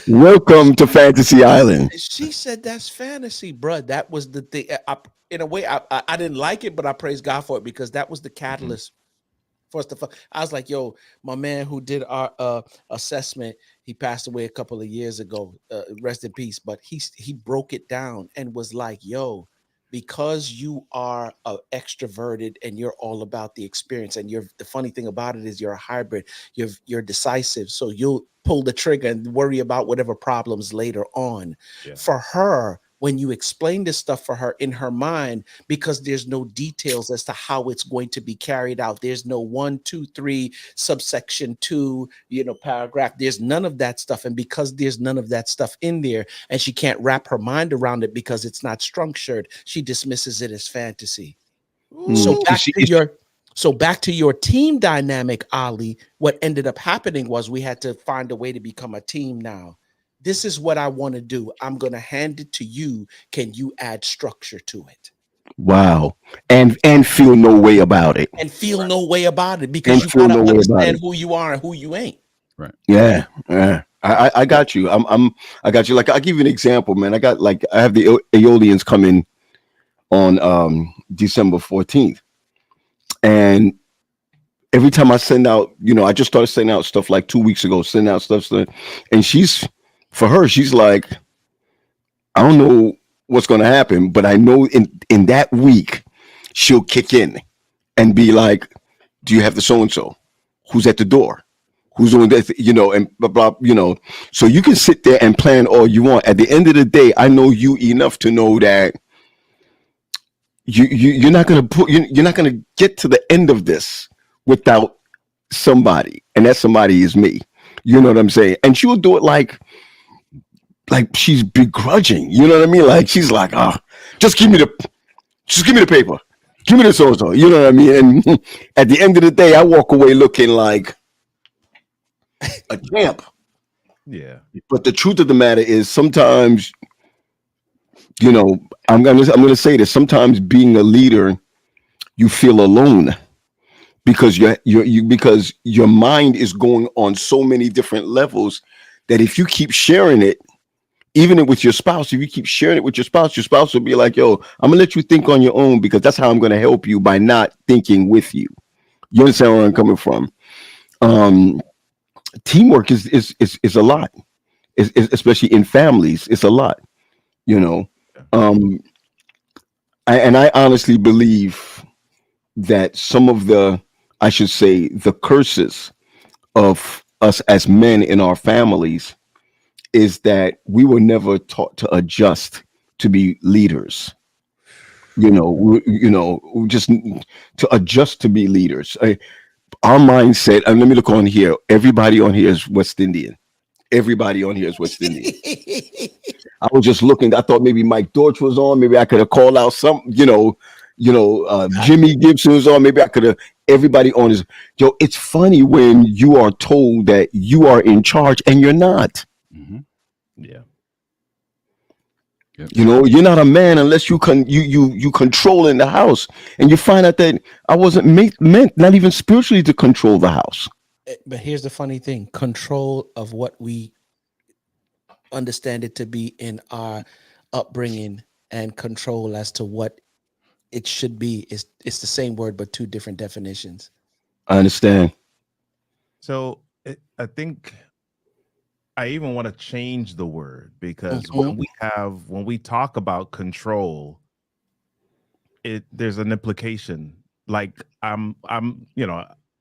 Welcome to Fantasy Island. She said that's fantasy, bro. That was the thing. In a way, I didn't like it, but I praise God for it, because that was the catalyst for us to. I was like, "Yo, my man who did our assessment, he passed away a couple of years ago. Rest in peace." But he broke it down and was like, "Yo, because you are extroverted and you're all about the experience, and the funny thing about it is you're a hybrid. You're decisive, so you'll pull the trigger and worry about whatever problems later on." Yeah. For her, when you explain this stuff for her in her mind, because there's no details as to how it's going to be carried out. There's no 1, 2, 3 subsection 2, paragraph. There's none of that stuff. And because there's none of that stuff in there, and she can't wrap her mind around it because it's not structured, she dismisses it as fantasy. So back to your team dynamic, Ali, what ended up happening was we had to find a way to become a team now. This is what I want to do. I'm going to hand it to you. Can you add structure to it? Wow. And feel no way about it. And feel no way about it, because you got to understand who you are and who you ain't. Right. Yeah. Yeah. I got you. I got you. Like, I'll give you an example, man. I have the Aeolians coming on December 14th. And every time I send out, I just started sending out stuff like 2 weeks ago, sending out stuff. And she's like, I don't know what's going to happen, but I know in that week, she'll kick in and be like, do you have the so-and-so? Who's at the door? Who's doing this? And blah, blah, so you can sit there and plan all you want. At the end of the day, I know you enough to know that you're not going to get to the end of this without somebody, and that somebody is me. You know what I'm saying? And she will do it like she's begrudging. You know what I mean? Like, she's like, just give me the paper, give me the so-and-so. You know what I mean? And at the end of the day, I walk away looking like a champ. Yeah. But the truth of the matter is, sometimes, I'm gonna say this. Sometimes being a leader, you feel alone, because because your mind is going on so many different levels that if you keep sharing it, even with your spouse, if you keep sharing it with your spouse will be like, yo, I'm gonna let you think on your own, because that's how I'm gonna help you, by not thinking with you. You understand where I'm coming from? Teamwork is a lot, especially in families. It's a lot, I honestly believe that some of the curses of us as men in our families is that we were never taught to adjust to be leaders. Just to adjust to be leaders. Our mindset, and let me look on here. Everybody on here is West Indian. Everybody on here is West Indian. I was just looking. I thought maybe Mike Dortch was on. Maybe I could have called out some, Jimmy Gibson was on. Maybe I could have. Everybody on is. Yo, it's funny when you are told that you are in charge and you're not. Mm-hmm. Yeah. Yep. You're not a man unless you control in the house, and you find out that I wasn't meant not even spiritually to control the house. But here's the funny thing: control of what we understand it to be in our upbringing, and control as to what it should be it's the same word but two different definitions. I understand. So I think I even want to change the word, because when we talk about control, there's an implication. Like I'm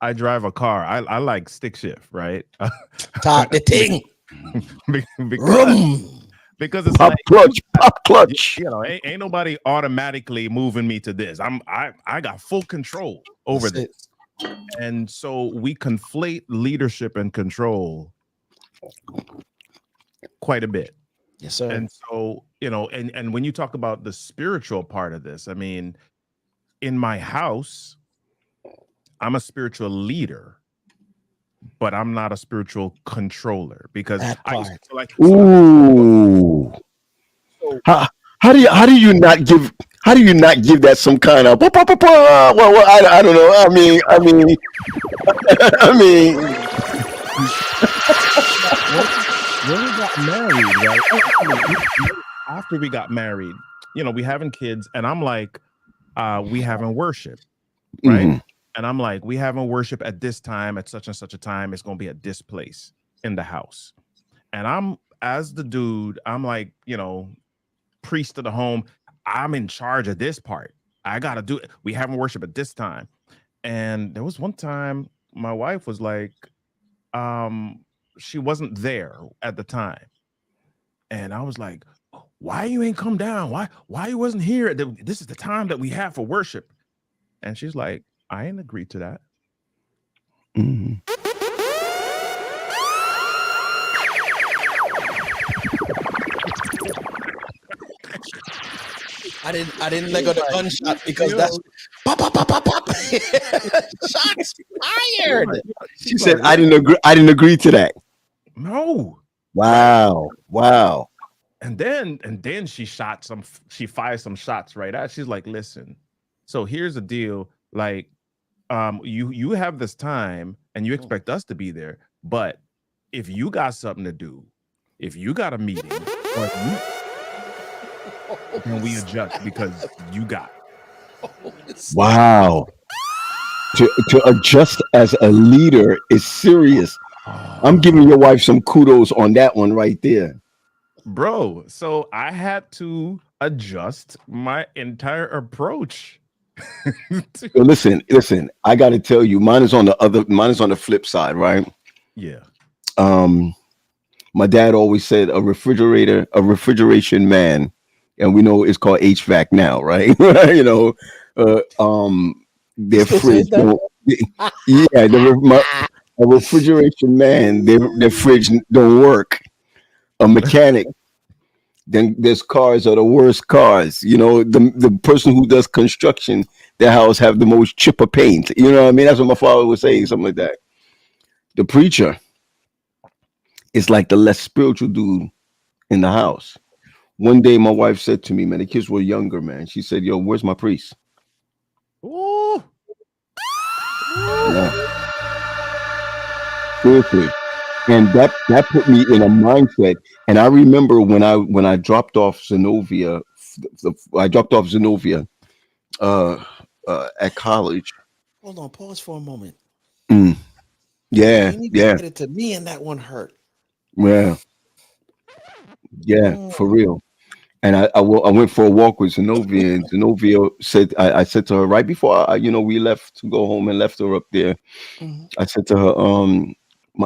I drive a car. I like stick shift, right? Start the thing. because because it's Pop like clutch, pop clutch. ain't nobody automatically moving me to this. I got full control over That's this. And so we conflate leadership and control quite a bit. Yes, sir. And so, and when you talk about the spiritual part of this, I mean, in my house, I'm a spiritual leader, but I'm not a spiritual controller because That I used part. to like Ooh. so How do you not give that some kind of well, I don't know. I mean when we got married, right? After we got married, we having kids, and I'm like, we having worship, right? mhm. And I'm like, we having worship at this time, at such and such a time. It's gonna be at this place in the house. And I'm as the dude, I'm like, priest of the home. I'm in charge of this part. I gotta do it. We having worship at this time. And there was one time my wife was like, she wasn't there at the time. And I was like, why you ain't come down? Why you wasn't here? This is the time that we have for worship. And she's like, I ain't agreed to that. Mhm. I didn't let go the gunshot because Yo. that's pop pop pop pop pop. Shots fired. She said I didn't agree to that. No. Wow. And then she fired some shots right out. She's like, listen, so here's the deal. Like, you have this time and you expect us to be there, but if you got something to do, if you got a meeting, or then we adjust because you got it. Wow. To adjust as a leader is serious. I'm giving your wife some kudos on that one right there. Bro, so I had to adjust my entire approach. Yo, listen. I got to tell you, mine is on the flip side, right? Yeah. My dad always said a refrigeration man, and we know it's called HVAC now, right? Their Still fridge, says that? a refrigeration man, their fridge don't work. A mechanic. Then there's cars are the worst cars. The person who does construction, their house have the most chipper paint. You know what I mean? That's what my father was saying, something like that. The preacher is like the less spiritual dude in the house. One day my wife said to me, man, the kids were younger, man. She said, yo, where's my priest? Ooh. Yeah. Seriously. And that put me in a mindset. And I remember when I dropped off Zenobia, at college. Hold on, pause for a moment. Yeah, You need to yeah, get it to me, and that one hurt. yeah, for real. And I went for a walk with Zenobia, and Zenobia said, I said to her right before we left to go home and left her up there. Mhm. I said to her,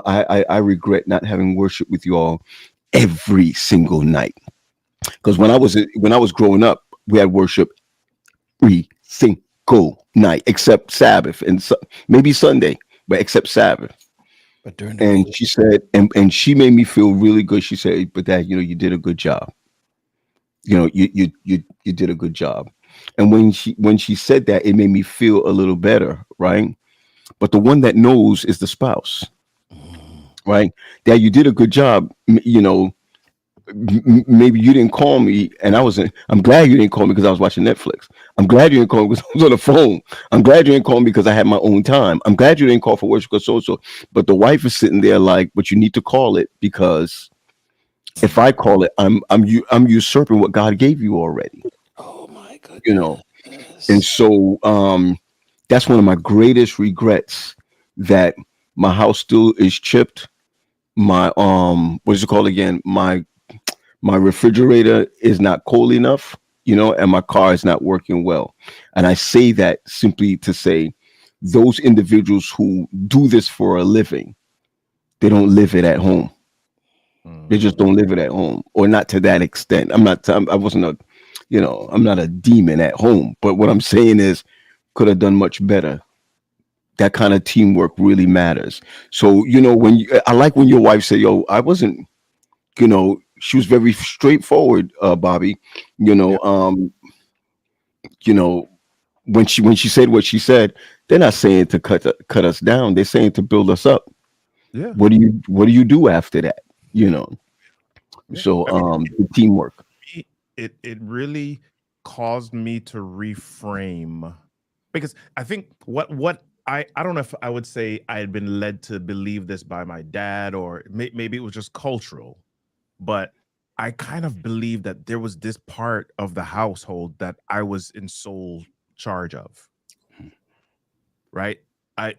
I regret not having worship with you all every single night. Because when I was growing up, we had worship every single night except Sabbath and maybe Sunday, but except Sabbath. But during the And week, she said, and she made me feel really good. She said, but Dad, you did a good job. You did a good job. And when she said that, it made me feel a little better, right? But the one that knows is the spouse, right? Dad, you did a good job. Maybe you didn't call me, and I'm glad you didn't call me because I was watching Netflix. I'm glad you didn't call me because I was on the phone. I'm glad you didn't call me because I had my own time. I'm glad you didn't call for worship because so. But the wife is sitting there like, but you need to call it because if I call it, I'm usurping what God gave you already. oh my goodness. And so that's one of my greatest regrets, that my house still is chipped. My what is it called again? My refrigerator is not cold enough, and my car is not working well. And I say that simply to say those individuals who do this for a living, they don't live it at home. They just don't live it at home, or not to that extent. I wasn't a, I'm not a demon at home. But what I'm saying is, could have done much better. That kind of teamwork really matters. So, I like when your wife said, yo, I wasn't, she was very straightforward, Bobby, you know, um, when she said what she said, they're not saying to cut us down. They're saying to build us up. Yeah. What do you do after that? Yeah. So I mean, the teamwork. it really caused me to reframe, because I think what I don't know if I would say I had been led to believe this by my dad, or maybe it was just cultural, but I kind of believed that there was this part of the household that I was in sole charge of, right? I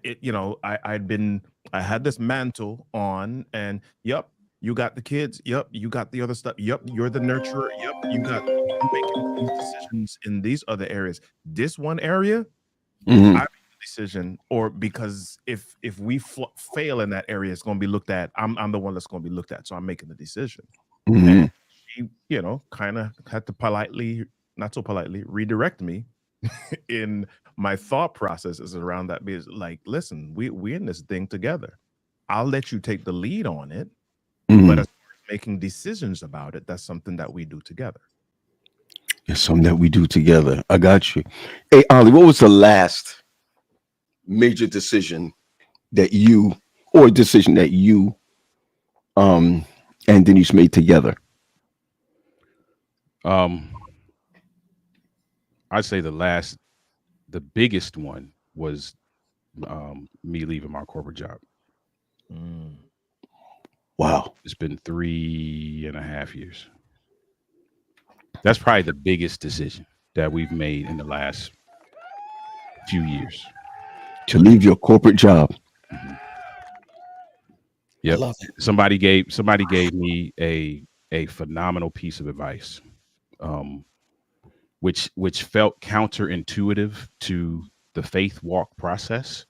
had this mantle on, and yep, you got the kids, yep, you got the other stuff, yep, you're the nurturer, yep, you making these decisions in these other areas. This one area, Mhm. I make the decision, or because if we fail in that area, it's going to be looked at. I'm the one that's going to be looked at, so I'm making the decision. Mhm. And she, kind of had to politely, not so politely, redirect me in my thought processes around that. Because, like, listen, we're in this thing together. I'll let you take the lead on it, but Mhm. as far as making decisions about it, that's something that we do together. It's something that we do together. I got you. Hey, Ollie, what was the last major decision that you, or decision that you, um, and Denise made together? Um, I'd say the biggest one was me leaving my corporate job. Mm. Wow. It's been 3.5 years. That's probably the biggest decision that we've made in the last few years. To leave your corporate job. Mhm. I Yep. love it. Somebody gave me a phenomenal piece of advice, um, which felt counterintuitive to the faith walk process,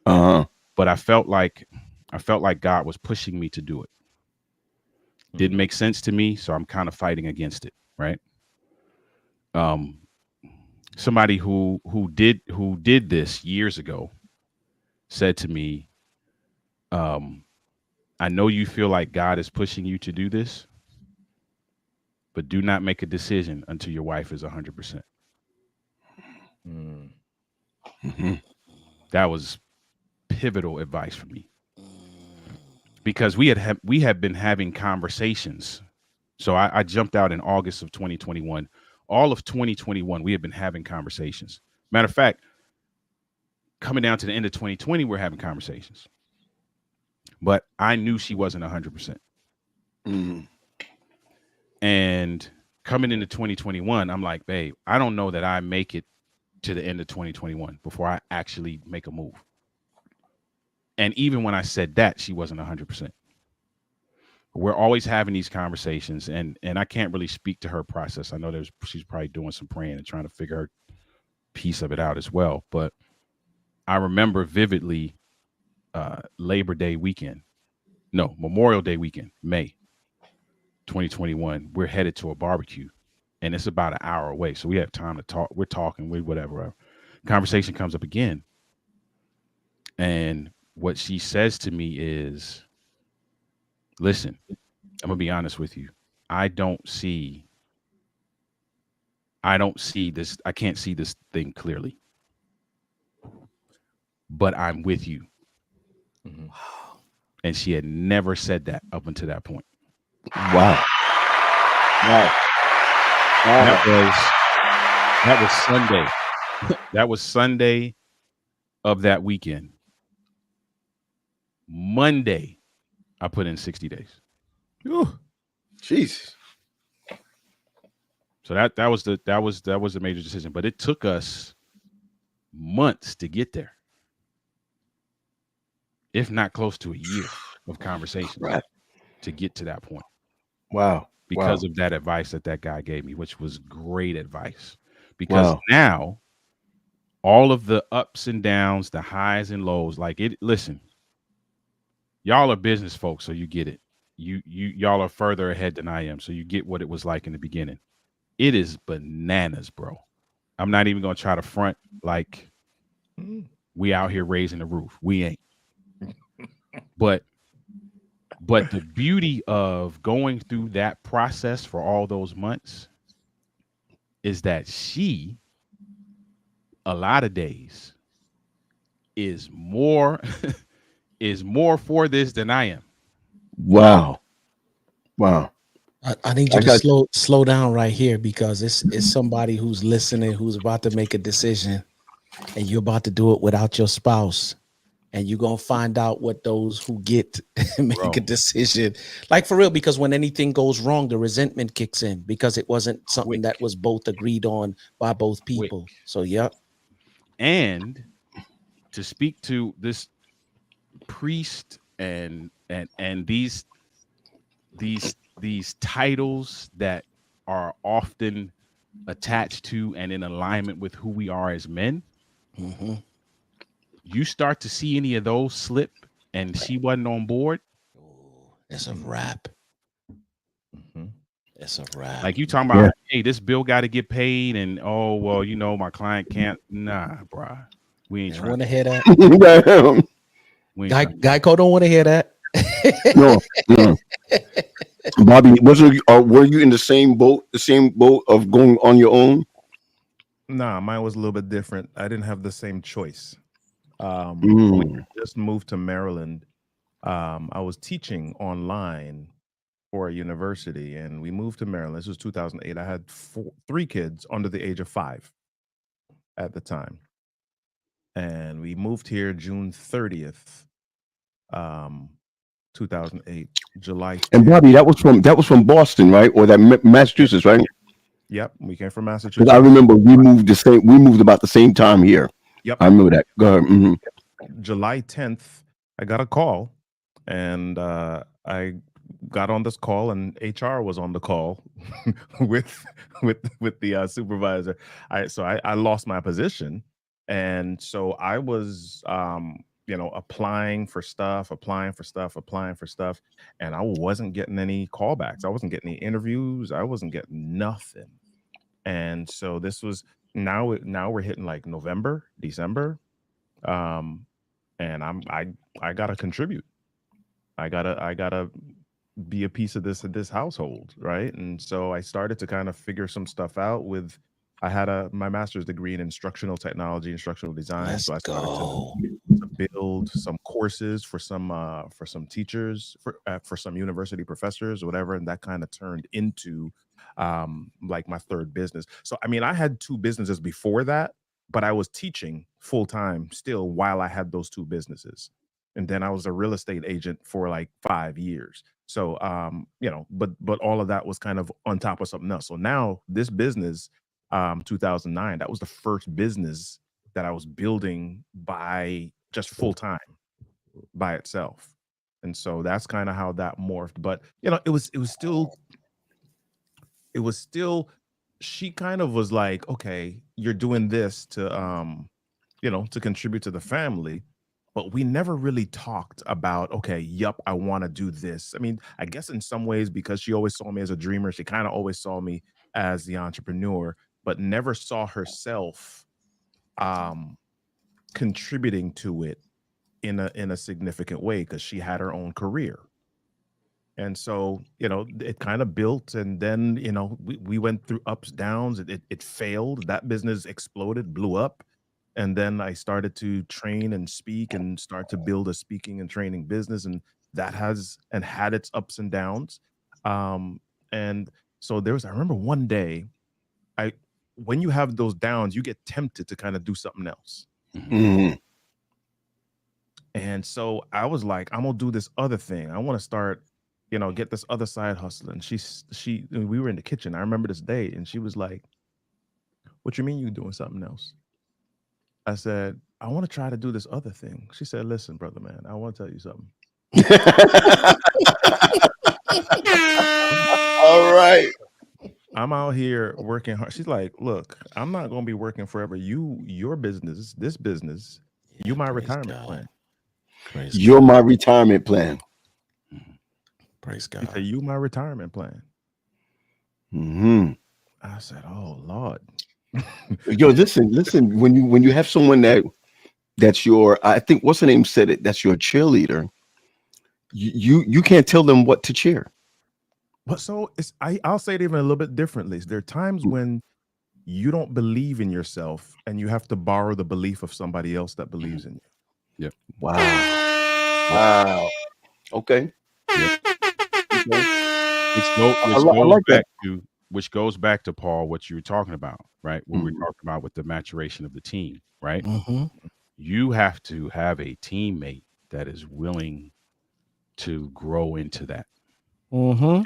Uh-huh. but I felt like God was pushing me to do it. Didn't Mm. make sense to me, so I'm kind of fighting against it, right? Um, Somebody who did this years ago said to me, um, "I know you feel like God is pushing you to do this, but do not make a decision until your wife is 100%." Mm. Mhm. That was pivotal advice for me, because we had been having conversations. So I jumped out in August of 2021. All of 2021, we had been having conversations. Matter of fact, coming down to the end of 2020, we're having conversations. But I knew she wasn't 100%. Mhm. And coming into 2021, I'm like, babe, I don't know that I make it to the end of 2021 before I actually make a move. And even when I said that, she wasn't 100%. We're always having these conversations, and I can't really speak to her process. I know she's probably doing some praying and trying to figure her piece of it out as well. But I remember vividly Labor Day weekend, no, Memorial Day weekend, May 2021. We're headed to a barbecue, and it's about an hour away, so we have time to talk. We're talking, we whatever. Conversation comes up again, and what she says to me is, "Listen, I'm gonna be honest with you. I don't see I don't see this. I can't see this thing clearly, but I'm with you." Mhm. And she had never said that up until that point. Wow. Wow. That Wow. was that was Sunday. That was Sunday of that weekend. Monday, I put in 60 days. Whew. Jesus. So that was a major decision, but it took us months to get there, if not close to a year of conversations Right. to get to that point, Wow. because Wow. of that advice that guy gave me, which was great advice. Because Wow. now all of the ups and downs, the highs and lows. Like it. Listen, y'all are business folks, so you get it. Y'all are further ahead than I am, so you get what it was like in the beginning. It is bananas, bro. I'm not even gonna try to front like Mm. we out here raising the roof. We ain't. But the beauty of going through that process for all those months is that she, a lot of days, is more is more for this than I am. Wow. Wow. I need you I to got slow down right here, because it's somebody who's listening, who's about to make a decision, and you're about to do it without your spouse. And you're gonna find out what those who get make a Bro. decision, like for real, because when anything goes wrong, the resentment kicks in because it wasn't something Quick, that was both agreed on by both quick. people. So yeah. And to speak to this priest and these titles that are often attached to and in alignment with who we are as men, Mm-hmm. you start to see any of those slip and she wasn't on board. Oh, it's a wrap. Mm-hmm. It's a wrap. Like you talking yeah. about, hey, this bill got to get paid, and oh well, my client can't. Nah, bruh, we ain't I don't trying. want to hear that. Damn. We ain't trying. Geico don't want to hear that. No, no. Bobby, were you in the same boat of going on your own? Nah, mine was a little bit different. I didn't have the same choice. We Mm. just moved to Maryland. I was teaching online for a university, and we moved to Maryland. This was 2008. I had three kids under the age of 5 at the time, and we moved here June 30th, um, 2008, July And 10th. Bobby, that was from Boston, right? Or that Yep, Massachusetts, right? yep. We came from Because I Massachusetts. remember we moved about the same time here. Yep, I remember that. Go ahead. Mhm. July 10th. I got a call, and I got on this call, and HR was on the call with the supervisor. I lost my position, and so I was applying for stuff, and I wasn't getting any callbacks. I wasn't getting any interviews. I wasn't getting nothing. And so this was now we're hitting like November, December, um, and I gotta contribute. I gotta be a piece of this household, right? And so I started to kind of figure some stuff out with. I had my master's degree in instructional technology, instructional design. Let's So I started go. to build some courses for some teachers, for some university professors, or whatever, and that kind of turned into like my third business. So I mean, I had two businesses before that, but I was teaching full time still while I had those two businesses. And then I was a real estate agent for like 5 years. So but all of that was kind of on top of something else. So now this business, 2009, that was the first business that I was building by just full time by itself. And so that's kind of how that morphed. But it was still she kind of was like, okay, you're doing this to contribute to the family. But we never really talked about, okay, yup, I want to do this. I mean, I guess in some ways, because she always saw me as a dreamer, she kind of always saw me as the entrepreneur, but never saw herself um contributing to it in a significant way because she had her own career. And so it kind of built, and then we went through ups, downs. It failed. That business exploded, blew up. And then I started to train and speak and start to build a speaking and training business, and that has and had its ups and downs. And so I remember one day, I when you have those downs, you get tempted to kind of do something else. Mhm. Mhm. And so I was like, I'm gonna do this other thing. I want to start, get this other side hustling. We were in the kitchen. I remember this day, and she was like, "What you mean you doing something else?" I said, "I want to try to do this other thing." She said, "Listen, brother, man, I want to tell you something. All right. I'm out here working hard. She's like, look, I'm not gonna be working forever. Your business, this business, you my praise retirement God. plan. Praise You're God. my retirement plan. Praise She God. said, you my retirement plan. Hmm. I said, oh Lord. Yo, listen. When you have someone that's your, I think what's her name said it. That's your cheerleader. You can't tell them what to cheer. But so I'll say it even a little bit differently. There are times when you don't believe in yourself and you have to borrow the belief of somebody else that believes in you. Yep. Wow. Wow. Okay. Yep. Okay. Which I goes like that. back to Paul, what you were talking about, right? What we're Mhm. talking about with the maturation of the team, right? Mm-hmm. You have to have a teammate that is willing to grow into that, Mm-hmm.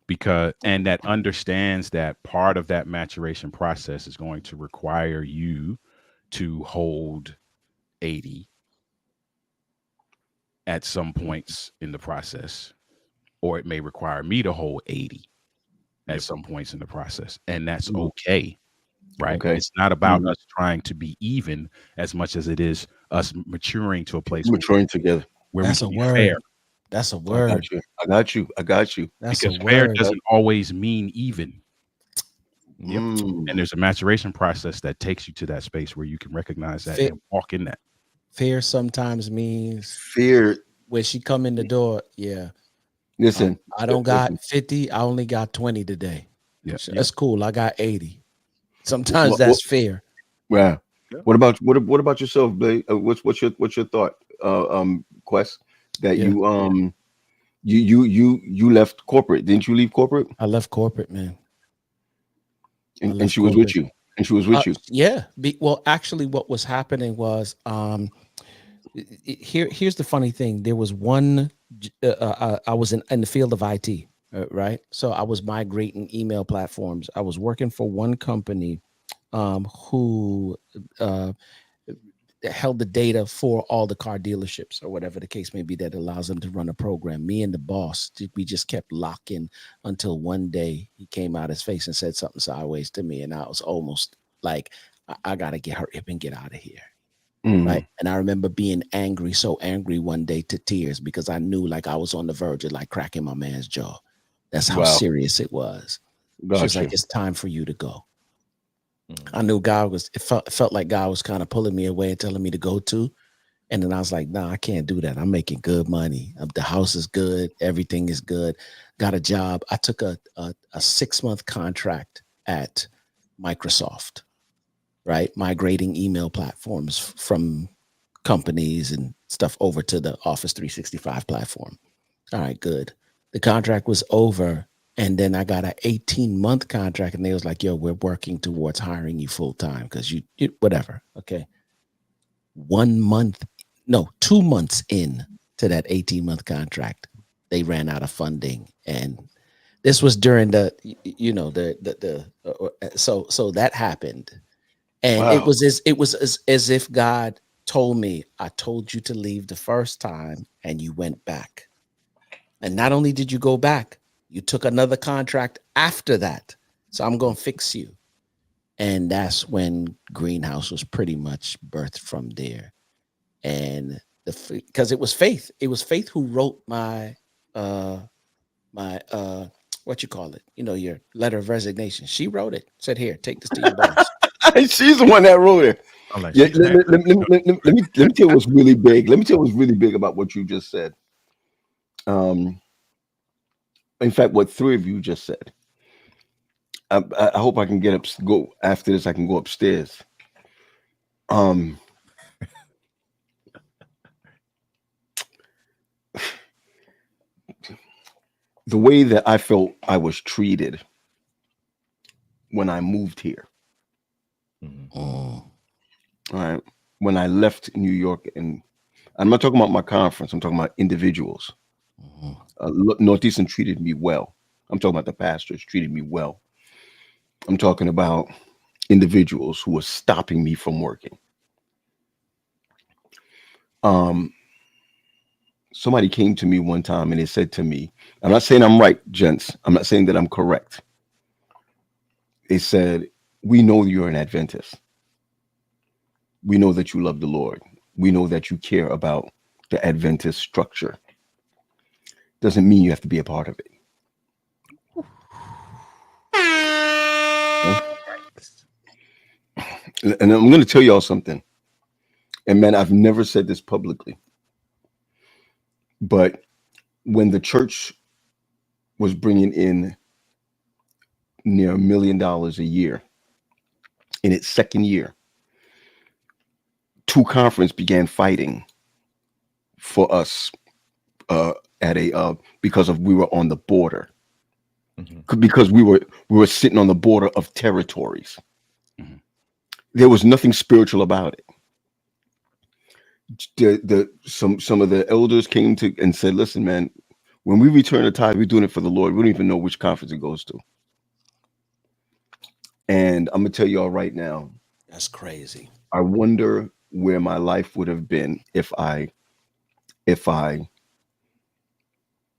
because and that understands that part of that maturation process is going to require you to hold 80 at some points in the process, or it may require me to hold 80 at Yep. some points in the process, and that's Mhm. okay, right? Okay. It's not about Mhm. us trying to be even as much as it is us maturing to a place Maturing together. where we That's can a be fair, word. That's a I word. got you. I got you. I got you. That's a because fair word. doesn't always mean even. Yep. And there's a maturation process that takes you to that space where you can recognize that Fair, and walk in that. fair sometimes means Fear. when she come in the door, yeah. Listen. I don't got Listen. 50. I only got 20 today. Yeah. Yep. That's cool. I got 80. Sometimes What? that's fair. Yeah. Yep. What about yourself, Blake? What's your thought? Quest that Yeah. you left corporate. Didn't you leave corporate? I left corporate, man. I And left she was with corporate. you. And she was with you. Yeah. Well, actually, what was happening was here's the funny thing. There was one. I was in the field of IT, right? So I was migrating email platforms. I was working for one company who held the data for all the car dealerships or whatever the case may be that allows them to run a program. Me and the boss, we just kept locking until one day he came out his face and said something sideways to me, and I was almost like, I gotta get her up and get out of here. Right. Mhm. And I remember being angry, so angry one day to tears, because I knew like I was on the verge of like cracking my man's jaw. That's how Wow. serious it was. She was Got like, you. it's time for you to go. Mhm. I knew it felt like God was kind of pulling me away and telling me to go to. And then I was like, nah, I can't do that. I'm making good money. The house is good. Everything is good. Got a job. I took a 6-month contract at Microsoft, right? Migrating email platforms from companies and stuff over to the Office 365 platform. All right, good. The contract was over. And then I got an 18-month contract, and they was like, yo, we're working towards hiring you full time because you whatever. Okay. 1 month, no, 2 months in to that 18-month contract, they ran out of funding. And this was during the, so that happened. And Wow. it was as if God told me, I told you to leave the first time and you went back. And not only did you go back, you took another contract after that. So I'm going to fix you. And that's when Greenhouse was pretty much birthed from there. And because it was Faith who wrote my what you call it, your letter of resignation. She wrote it, said, here, take this to your boss. She's the one that wrote it. I'm like, Yeah, she's mad. let me tell you what's really big. Let me tell you what's really big about what you just said. In fact, what three of you just said. I hope I can go after this. I can go upstairs. Um, the way that I felt I was treated when I moved here. Mhm. Oh, All right. When I left New York, and I'm not talking about my conference, I'm talking about individuals. mhm. Northeastern treated me well. I'm talking about the pastors treated me well. I'm talking about individuals who were stopping me from working. somebody came to me one time and they said to me, I'm not saying I'm right, gents. I'm not saying that I'm correct. They said, we know you're an Adventist. We know that you love the Lord. We know that you care about the Adventist structure. Doesn't mean you have to be a part of it. And I'm going to tell y'all something. And man, I've never said this publicly, but when the church was bringing in near $1 million a year in its second year, two conferences began fighting for us at a because of we were on the border, because we were sitting on the border of territories. There was nothing spiritual about it. Some of the elders came to and said, listen, man, when we return the tithe, we're doing it for the Lord. We don't even know which conference it goes to. And I'm gonna tell y'all right now, That's crazy. I wonder where my life would have been if I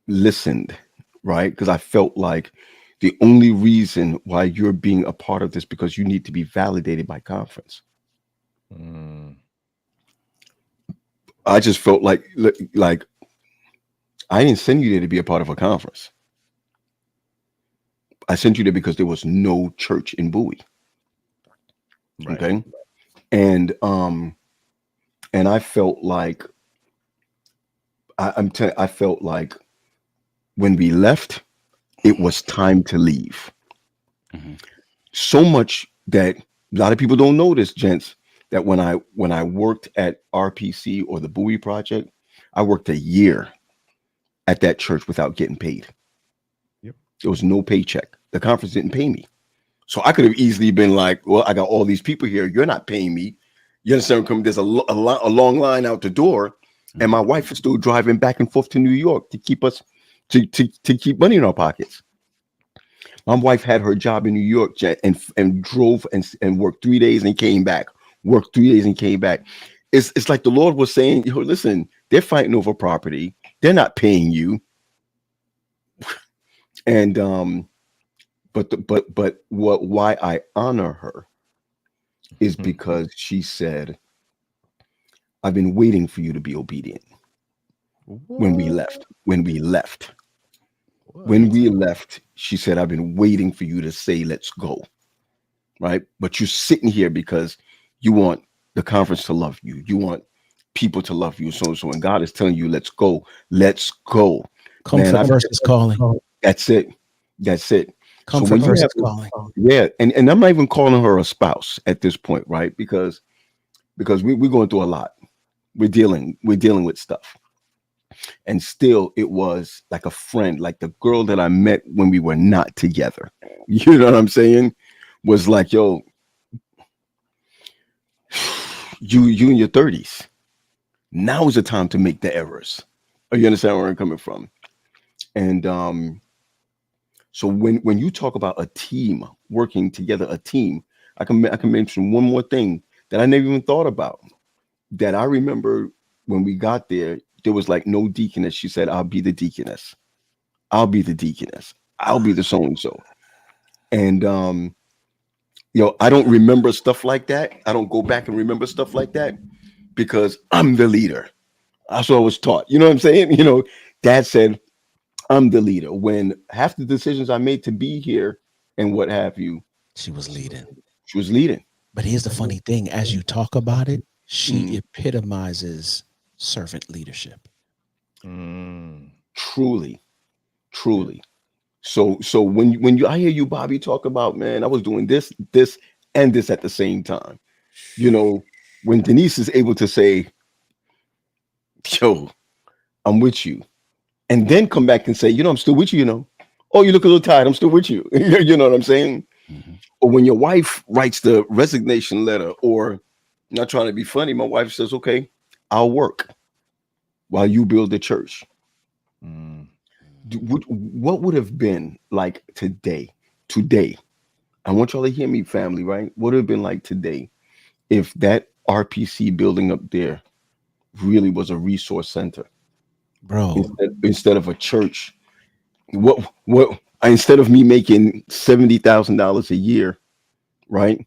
listened, right? Because I felt like the only reason why you're being a part of this because you need to be validated by conference. I just felt like I didn't send you there to be a part of a conference. I sent you there because there was no church in Bowie. Right. Okay. And I felt like I felt like when we left, it was time to leave. So much that a lot of people don't know this, gents, that when I worked at RPC or the Bowie Project, I worked a year at that church without getting paid. Yep. There was no paycheck. The conference didn't pay me. So I could have easily been like, well, I got all these people here. You're not paying me. You understand? There's a long line out the door. And my wife is still driving back and forth to New York to keep us to keep money in our pockets. My wife had her job in New York and drove and worked 3 days and came back. Worked 3 days and came back. It's like the Lord was saying, yo, listen, they're fighting over property. They're not paying you. And why I honor her is because she said, I've been waiting for you to be obedient. When we left, she said, I've been waiting for you to say, let's go. Right. But you're sitting here because you want the conference to love you. You want people to love you. So and God is telling you, let's go. Let's go. Comfort versus calling. That's it. Comfort versus calling. Yeah. And I'm not even calling her a spouse at this point, right? Because we're going through a lot. We're dealing with stuff. And still it was like a friend, like the girl that I met when we were not together. You know what I'm saying? Was like, yo, you in your 30s. Now is the time to make the errors. Oh, you understand where I'm coming from? And so when you talk about a team working together, a team, I can mention one more thing that I never even thought about. That I remember when we got there was like no deaconess. She said, I'll be the deaconess. I'll be the deaconess. I'll be the so-and-so. And I don't remember stuff like that. I don't go back and remember stuff like that because I'm the leader. That's what I was taught. You know what I'm saying? Dad said, I'm the leader. When half the decisions I made to be here and what have you. She was leading. But here's the funny thing. As you talk about it, she epitomizes servant leadership. Truly. So when I hear you, Bobby, talk about, man, I was doing this, and this at the same time. When Denise is able to say, yo, I'm with you, and then come back and say, I'm still with you, oh, you look a little tired, I'm still with you. You know what I'm saying? Or when your wife writes the resignation letter, or not trying to be funny, my wife says, okay, I'll work while you build the church. What would have been like today? I want y'all to hear me, family, right? What would have been like today if that RPC building up there really was a resource center? bro. instead of a church. What instead of me making $70,000 a year, right?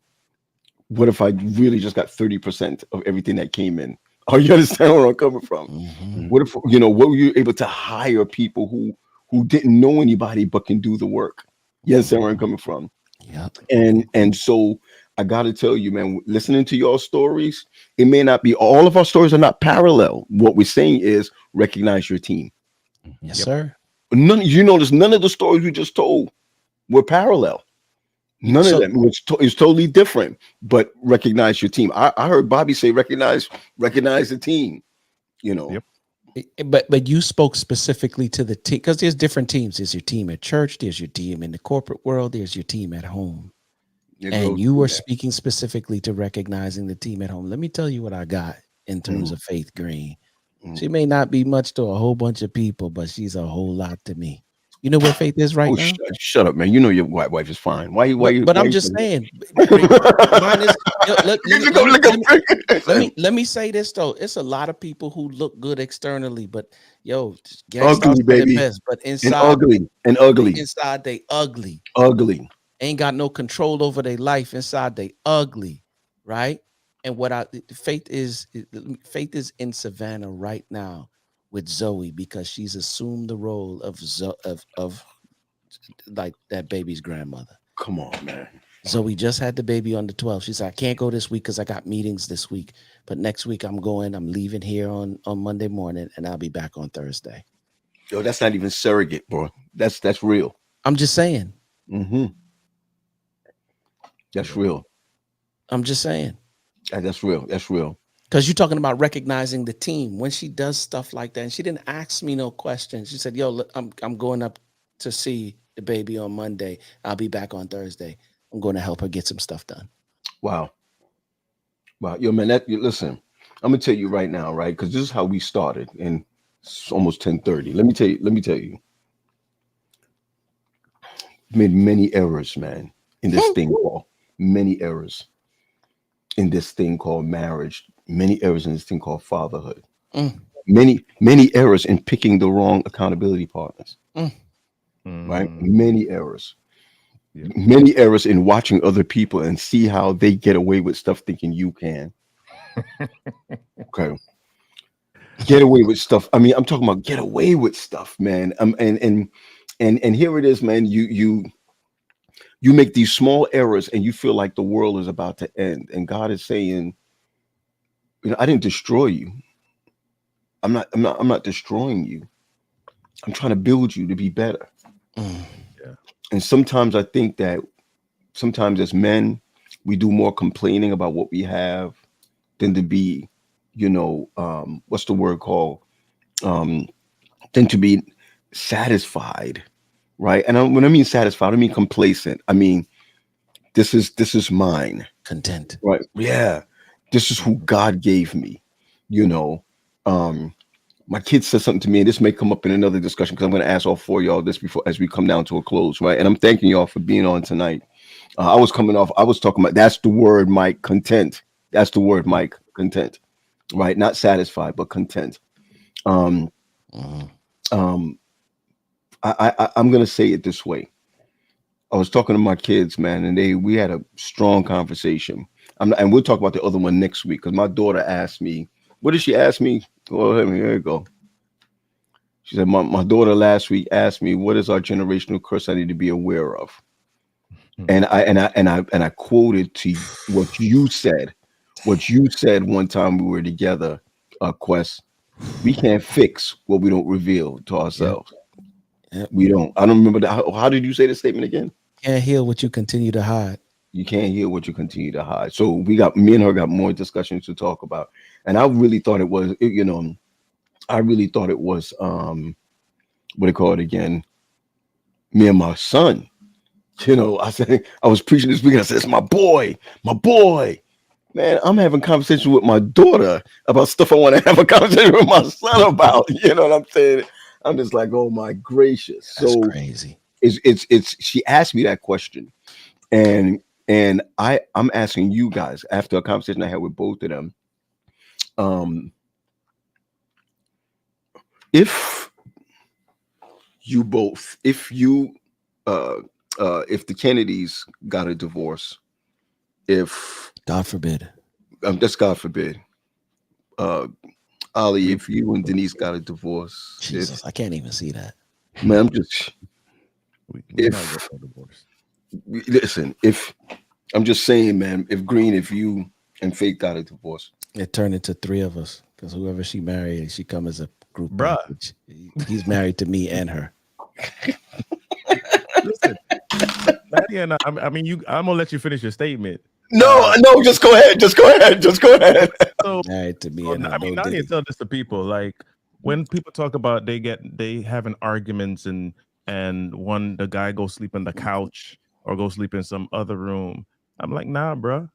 What if I really just got 30% of everything that came in? Oh, you understand where I'm coming from? Mhm. What if, what were you able to hire people who didn't know anybody but can do the work? You understand where I'm coming from? Yep. And so I got to tell you, man, listening to your stories, it may not be all of our stories are not parallel. What we're saying is recognize your team. Yes, Yep. sir. None, you notice none of the stories we just told were parallel. None of So, them. It's totally different. But recognize your team. I heard Bobby say recognize the team. You know. Yep. but you spoke specifically to the team because there's different teams. There's your team at church. There's your team in the corporate world. There's your team at home. It And goes you through were that. speaking specifically to recognizing the team at home. Let me tell you what I got in terms of Faith Green. She may not be much to a whole bunch of people, but she's a whole lot to me. You know where Faith is right Oh, now? shut up, man. You know your white wife is fine. But I'm Why you just saying saying, that? mine is. Let me say this though. It's a lot of people who look good externally, but Gangstar Ugly, said it baby. best. But And inside, ugly. And ugly. inside they ugly. Ugly. Ain't got no control over their life. Inside they ugly, right? And Faith is in Savannah right now with Zoe because she's assumed the role of of like that baby's grandmother. Come on, man. Zoe just had the baby on the 12th. She said, I can't go this week because I got meetings this week. But next week I'm going. I'm leaving here on Monday morning and I'll be back on Thursday. Yo, that's not even surrogate, bro. That's real. I'm just saying. Mm-hmm. That's real. I'm just saying. That's real. That's real. Because you're talking about recognizing the team. When she does stuff like that, and she didn't ask me no questions. She said, yo, look, I'm going up to see the baby on Monday. I'll be back on Thursday. I'm going to help her get some stuff done. Wow. Wow. Yo, man, listen, I'm gonna tell you right now, right? Because this is how we started, and it's almost 10:30. Let me tell you. Made many errors, man, in this thing called many errors in this thing called marriage, many errors in this thing called fatherhood. Mm, Many errors in picking the wrong accountability partners, mm. right? Mm, Many errors. yep. Many errors in watching other people and see how they get away with stuff thinking you can. Okay. Get away with stuff. I mean, I'm talking about get away with stuff, man. And here it is, man. You make these small errors and you feel like the world is about to end. And God is saying, I didn't destroy you. I'm not destroying you. I'm trying to build you to be better. Mm. Yeah. And sometimes I think that sometimes as men, we do more complaining about what we have than to be, what's the word called? Um, than to be satisfied, right? And when I mean satisfied, I don't mean complacent. I mean this is mine, Content. right? Yeah, this is who God gave me. You know, my kid said something to me, and this may come up in another discussion because I'm going to ask all four of y'all this before as we come down to a close, right? And I'm thanking y'all for being on tonight. I was talking about that's the word, Mike, content. That's the word, Mike, content, right? Not satisfied, but content. Um, Mm. um, I'm going to say it this way. I was talking to my kids, man, and we had a strong conversation. And we'll talk about the other one next week because my daughter asked me, what did she ask me? Well, here you go. She said, my daughter last week asked me, what is our generational curse I need to be aware of? And I quoted to what you said. What you said one time we were together, Quest. We can't fix what we don't reveal to ourselves. Yep. We don't. I don't remember that. How did you say the statement again? Can't heal what you continue to hide. You can't hear what you continue to hide. So me and her got more discussions to talk about. And I really thought it was, I really thought it was, what do you call it again? Me and my son. I said, I was preaching this weekend. I said, it's my boy. Man, I'm having conversations with my daughter about stuff I want to have a conversation with my son about. You know what I'm saying? I'm just like, oh my gracious. That's So crazy. it's she asked me that question. And I'm asking you guys after a conversation I had with both of them. if you both, if the Kennedys got a divorce, if God forbid. just God forbid, Ali, if you and Denise got a divorce, Jesus, I can't even see that. man, I'm just We're not if getting no divorce. listen, if I'm just saying, man, if Green, if you and Faith got a divorce, It turned into 3 of us because whoever she married, she come as a group Bruh. package. He's married to me and her. Listen, Nadia and I mean, I'm gonna let you finish your statement. no, just go ahead, just go ahead. So, Married to me and her. I mean, No Nadia diddy. tell this to people, like when people talk about they having arguments and the guy go sleep in the couch or go sleep in some other room. I'm like, nah, bro.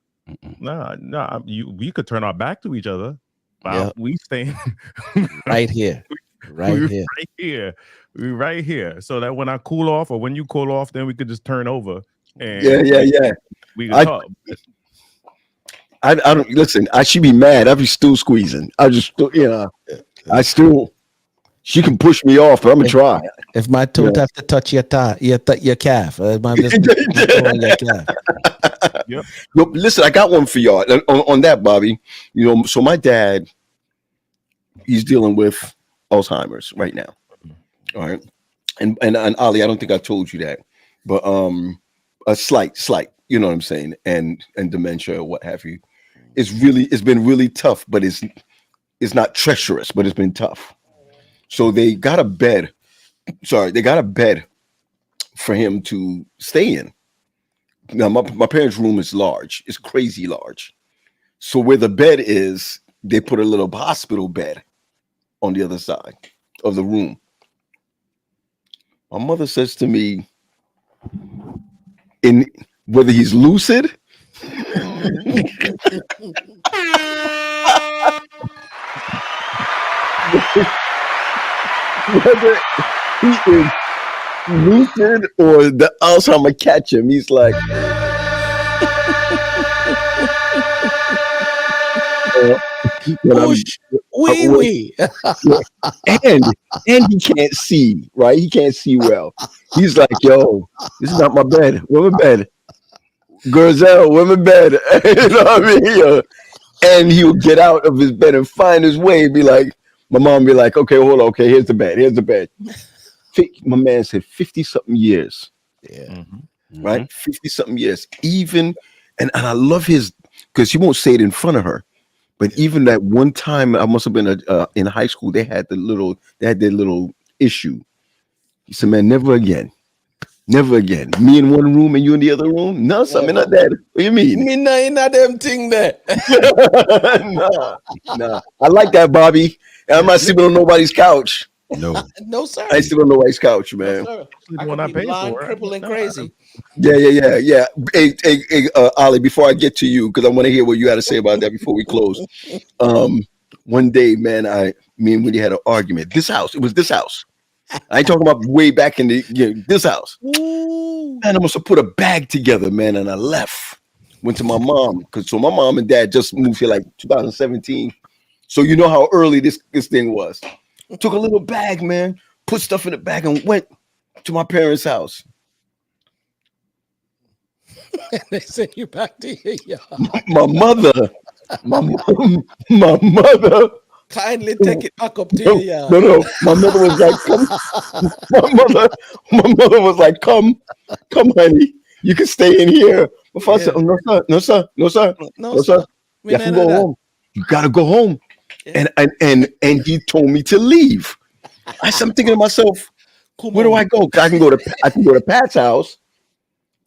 Nah. We could turn our back to each other. Yep. We stay Right here. Right here. right here. We right here. So that when I cool off or when you cool off, then we could just turn over and Yeah. we could talk. I don't listen. I should be mad. I'd be still squeezing. She can push me off, but I'm gonna try. If my toe have to touch your calf, my toe on your calf. Yep. No, listen, I got one for y'all on that, Bobby. So my dad, he's dealing with Alzheimer's right now. All right, and Ali, I don't think I told you that, but a slight, you know what I'm saying, and dementia or what have you. It's been really tough, but it's not treacherous, but it's been tough. So they got a bed. They got a bed for him to stay in. Now my parents' room is large. It's crazy large. So where the bed is, they put a little hospital bed on the other side of the room. My mother says to me, in whether he's lucid, whether he is lucid or the Alzheimer catch him, he's like, Wee. and he can't see, right? He can't see well. He's like, yo, this is not my bed. Where my bed? Gerzel, where my bed? You know what I mean? And he'll get out of his bed and find his way and be like, my mom be like, okay, hold on, okay, here's the bed. My man said 50-something years. Yeah. Right? 50-something years. Even, and I love his, because he won't say it in front of her. But even that one time, I must have been in high school, they had their little issue. He said, man, never again. Never again. Me in one room and you in the other room? No, something like that. What do you mean? Me not in a them thing there. Nah. I like that, Bobby. I'm not sleeping on nobody's couch. No, sir. I ain't sleeping on nobody's couch, man. No, sir. The I one could I be paid blind, for. crippled, and No, crazy. Yeah. Hey, Ali, before I get to you, because I want to hear what you had to say about that before we close. One day, man, me and Woody had an argument. It was this house. I ain't talking about way back in this house. Ooh. And I must have put a bag together, man, and I left. Went to my mom, so my mom and dad just moved here like 2017. So you know how early this thing was. Took a little bag, man, put stuff in the bag and went to my parents' house. They send you back to your yard. My mother Kindly take it back up to your yard. No. My mother was like, come. My mother was like, come, honey. You can stay in here. My father said, oh, no, sir. You have to go home. You gotta go home. Yeah. And he told me to leave. I'm thinking to myself, where do I go? I can go to Pat's house.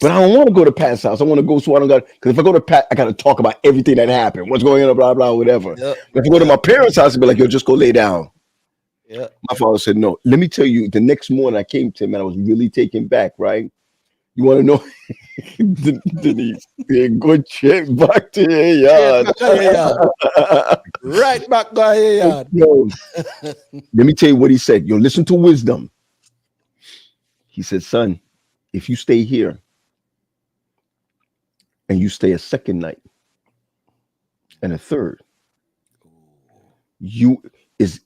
But I don't want to go to Pat's house. I want to go so I don't got, because if I go to Pat, I got to talk about everything that happened, what's going on, blah, blah, whatever. Yep. If I go to my parents' house, I'd be like, yo, just go lay down. Yeah. My father said, no. Let me tell you, the next morning I came to him and I was really taken back, right? You want to know? Denise, good trip back to your yard. Right back to your yard. Yo, let me tell you what he said. Yo, listen to wisdom. He said, son, if you stay here, and you stay a second night and a third,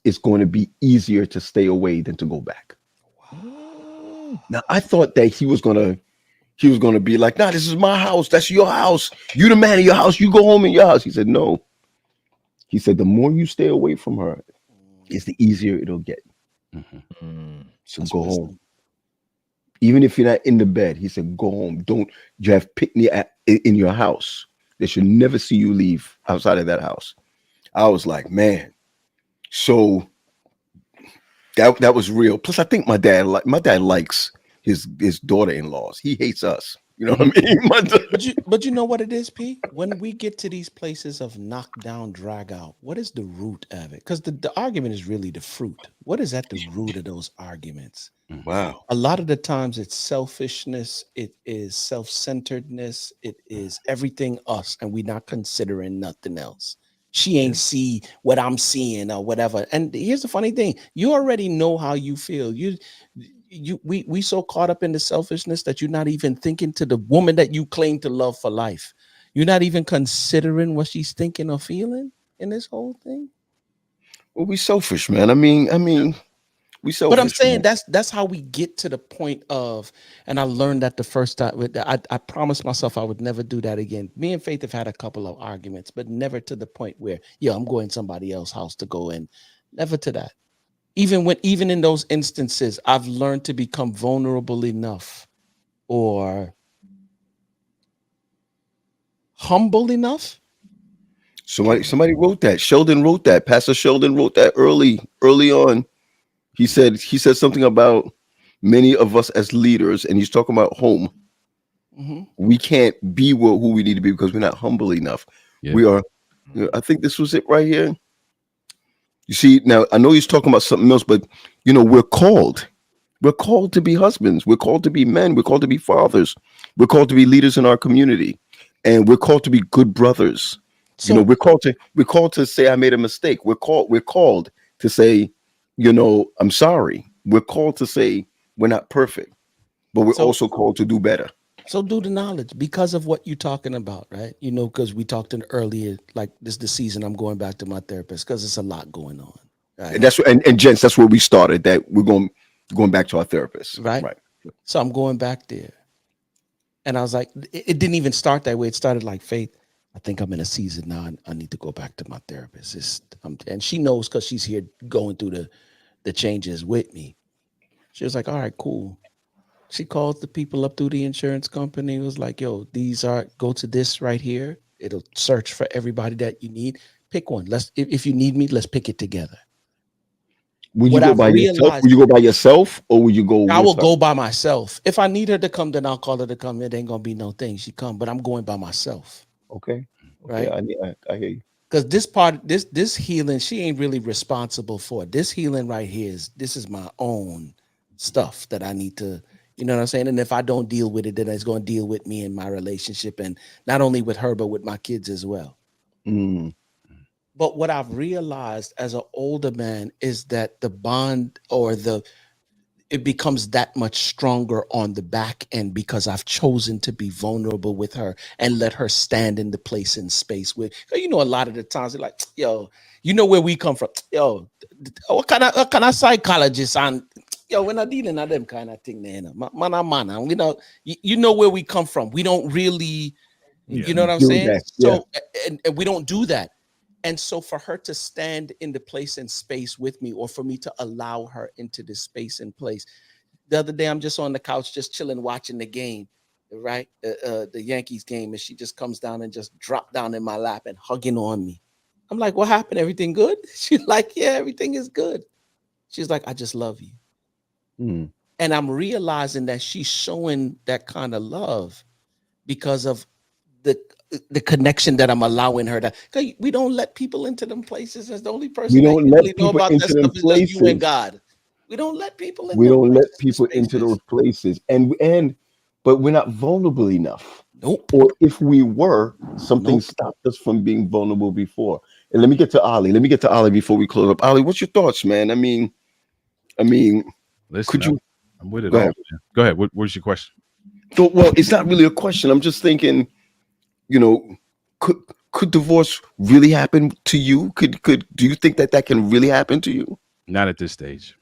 it's going to be easier to stay away than to go back. Mm. Now I thought that he was gonna be like, nah, this is my house, that's your house, you the man of your house, you go home in your house. He said no. He said the more you stay away from her, is the easier it'll get. Mhm. Mm. So That's go wisdom. home. Even if you're not in the bed, he said, go home. Don't you have picnic in your house. They should never see you leave outside of that house. I was like, man. So that was real. Plus, I think my dad likes his daughter-in-laws. He hates us. You know what I mean? But you know what it is, P? When we get to these places of knockdown, drag out, what is the root of it? Because the argument is really the fruit. What is at the root of those arguments? Wow. A lot of the times it's selfishness, it is self-centeredness, it is everything us, and we're not considering nothing else. She ain't see what I'm seeing or whatever. And here's the funny thing: you already know how you feel. We so caught up in the selfishness that you're not even thinking to the woman that you claim to love for life. You're not even considering what she's thinking or feeling in this whole thing. Well, we selfish, man. I mean, we But I'm selfish, saying man. that's how we get to the point of, and I learned that the first time. I promised myself I would never do that again. Me and Faith have had a couple of arguments, but never to the point where, yeah, I'm going somebody else's house to go in. Never to that. Even in those instances, I've learned to become vulnerable enough or humble enough. Somebody wrote that. Sheldon wrote that. Pastor Sheldon wrote that early on. He said something about many of us as leaders, and he's talking about home. Mhm. We can't be who we need to be because we're not humble enough. Yeah. We are. I think this was it right here. You see, now I know he's talking about something else, but we're called. We're called to be husbands. We're called to be men. We're called to be fathers. We're called to be leaders in our community, and we're called to be good brothers. So We're called to say I made a mistake. We're called to say, I'm sorry. We're called to say we're not perfect, but we're so also called to do better. So do the knowledge because of what you're talking about, right? Because we talked in earlier, like this is the season I'm going back to my therapist because it's a lot going on, And right? that's and gents, that's where we started. That we're going back to our therapist, Right. right? So I'm going back there, and I was like, it didn't even start that way. It started like, Faith, I think I'm in a season now. I need to go back to my therapist. And she knows because she's here going through the changes with me. She was like, all right, cool. She called the people up through the insurance company. It was like, yo, go to this right here. It'll search for everybody that you need. Pick one. If you need me, let's pick it together. Would you What go I've by yourself? realized, Would you go by yourself, or would you go I with will her? go by myself. If I need her to come, then I'll call her to come. It ain't gonna be no thing. She come, but I'm going by myself. Okay. Right. I hear you. Because this healing, she ain't really responsible for it. This healing right here is my own stuff that I need to, you know what I'm saying? And if I don't deal with it, then it's going to deal with me in my relationship, and not only with her, but with my kids as well. Mm. But what I've realized as an older man is that the bond or it becomes that much stronger on the back end because I've chosen to be vulnerable with her and let her stand in the place and space with. A lot of the times they're like, yo, where we come from, yo, what kind of psychologist and yo, we're not dealing with them kind of thing there. Man, you know where we come from. We don't really, Yeah. you know what I'm Deal with saying? that. Yeah. So and we don't do that. And so for her to stand in the place and space with me, or for me to allow her into this space and place. The other day, I'm just on the couch, just chilling, watching the game, right? The Yankees game. And she just comes down and just dropped down in my lap and hugging on me. I'm like, what happened? Everything good? She's like, yeah, everything is good. She's like, I just love you. Mm. And I'm realizing that she's showing that kind of love because of the connection that I'm allowing her to. We don't let people into them places. As the only person We that don't let usually know people about that into them stuff is just you and places. God. We don't let people in We them don't let places, people into those spaces. places, but we're not vulnerable enough. Nope. Or if we were, something Nope. stopped us from being vulnerable before. And let me get to Ali. Let me get to Ali before we close up. Ali, what's your thoughts, man? I mean, Listen, could you I'm with it go all. ahead? Man. Go ahead. What's your question? So, well, it's not really a question. I'm just thinking, you know, could could divorce really happen to you? Do you think that can really happen to you? Not at this stage.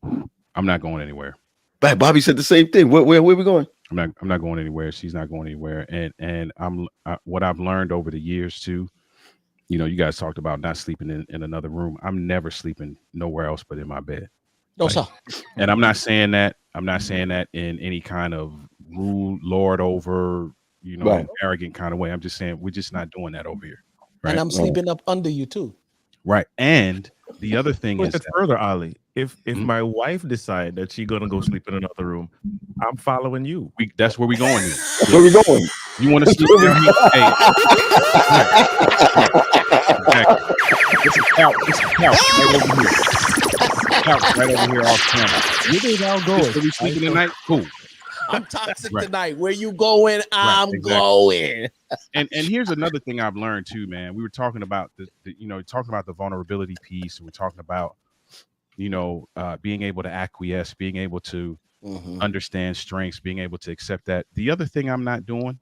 I'm not going anywhere. But Bobby said the same thing. Where are we going? I'm not going anywhere. She's not going anywhere. And what I've learned over the years too. You know, you guys talked about not sleeping in another room. I'm never sleeping nowhere else but in my bed. No, sir. And I'm not saying that. I'm not saying that in any kind of rude, lord over, arrogant kind of way. I'm just saying we're just not doing that over here. Right? And I'm sleeping up under you too. Right. And the other thing is further, Ali. If my wife decide that she's gonna go sleep in another room, I'm following you. That's where we going. That's where we going. You want to sleep there? Hey. Exactly. It's a couch. It's a couch right over here. Couch right over here off camera. You think I'll go? So we sleeping tonight? Cool. I'm toxic tonight. Where you going? I'm going. And here's another thing I've learned too, man. We were talking about talking about the vulnerability piece. We're talking about, being able to acquiesce, being able to understand strengths, being able to accept that. The other thing I'm not doing,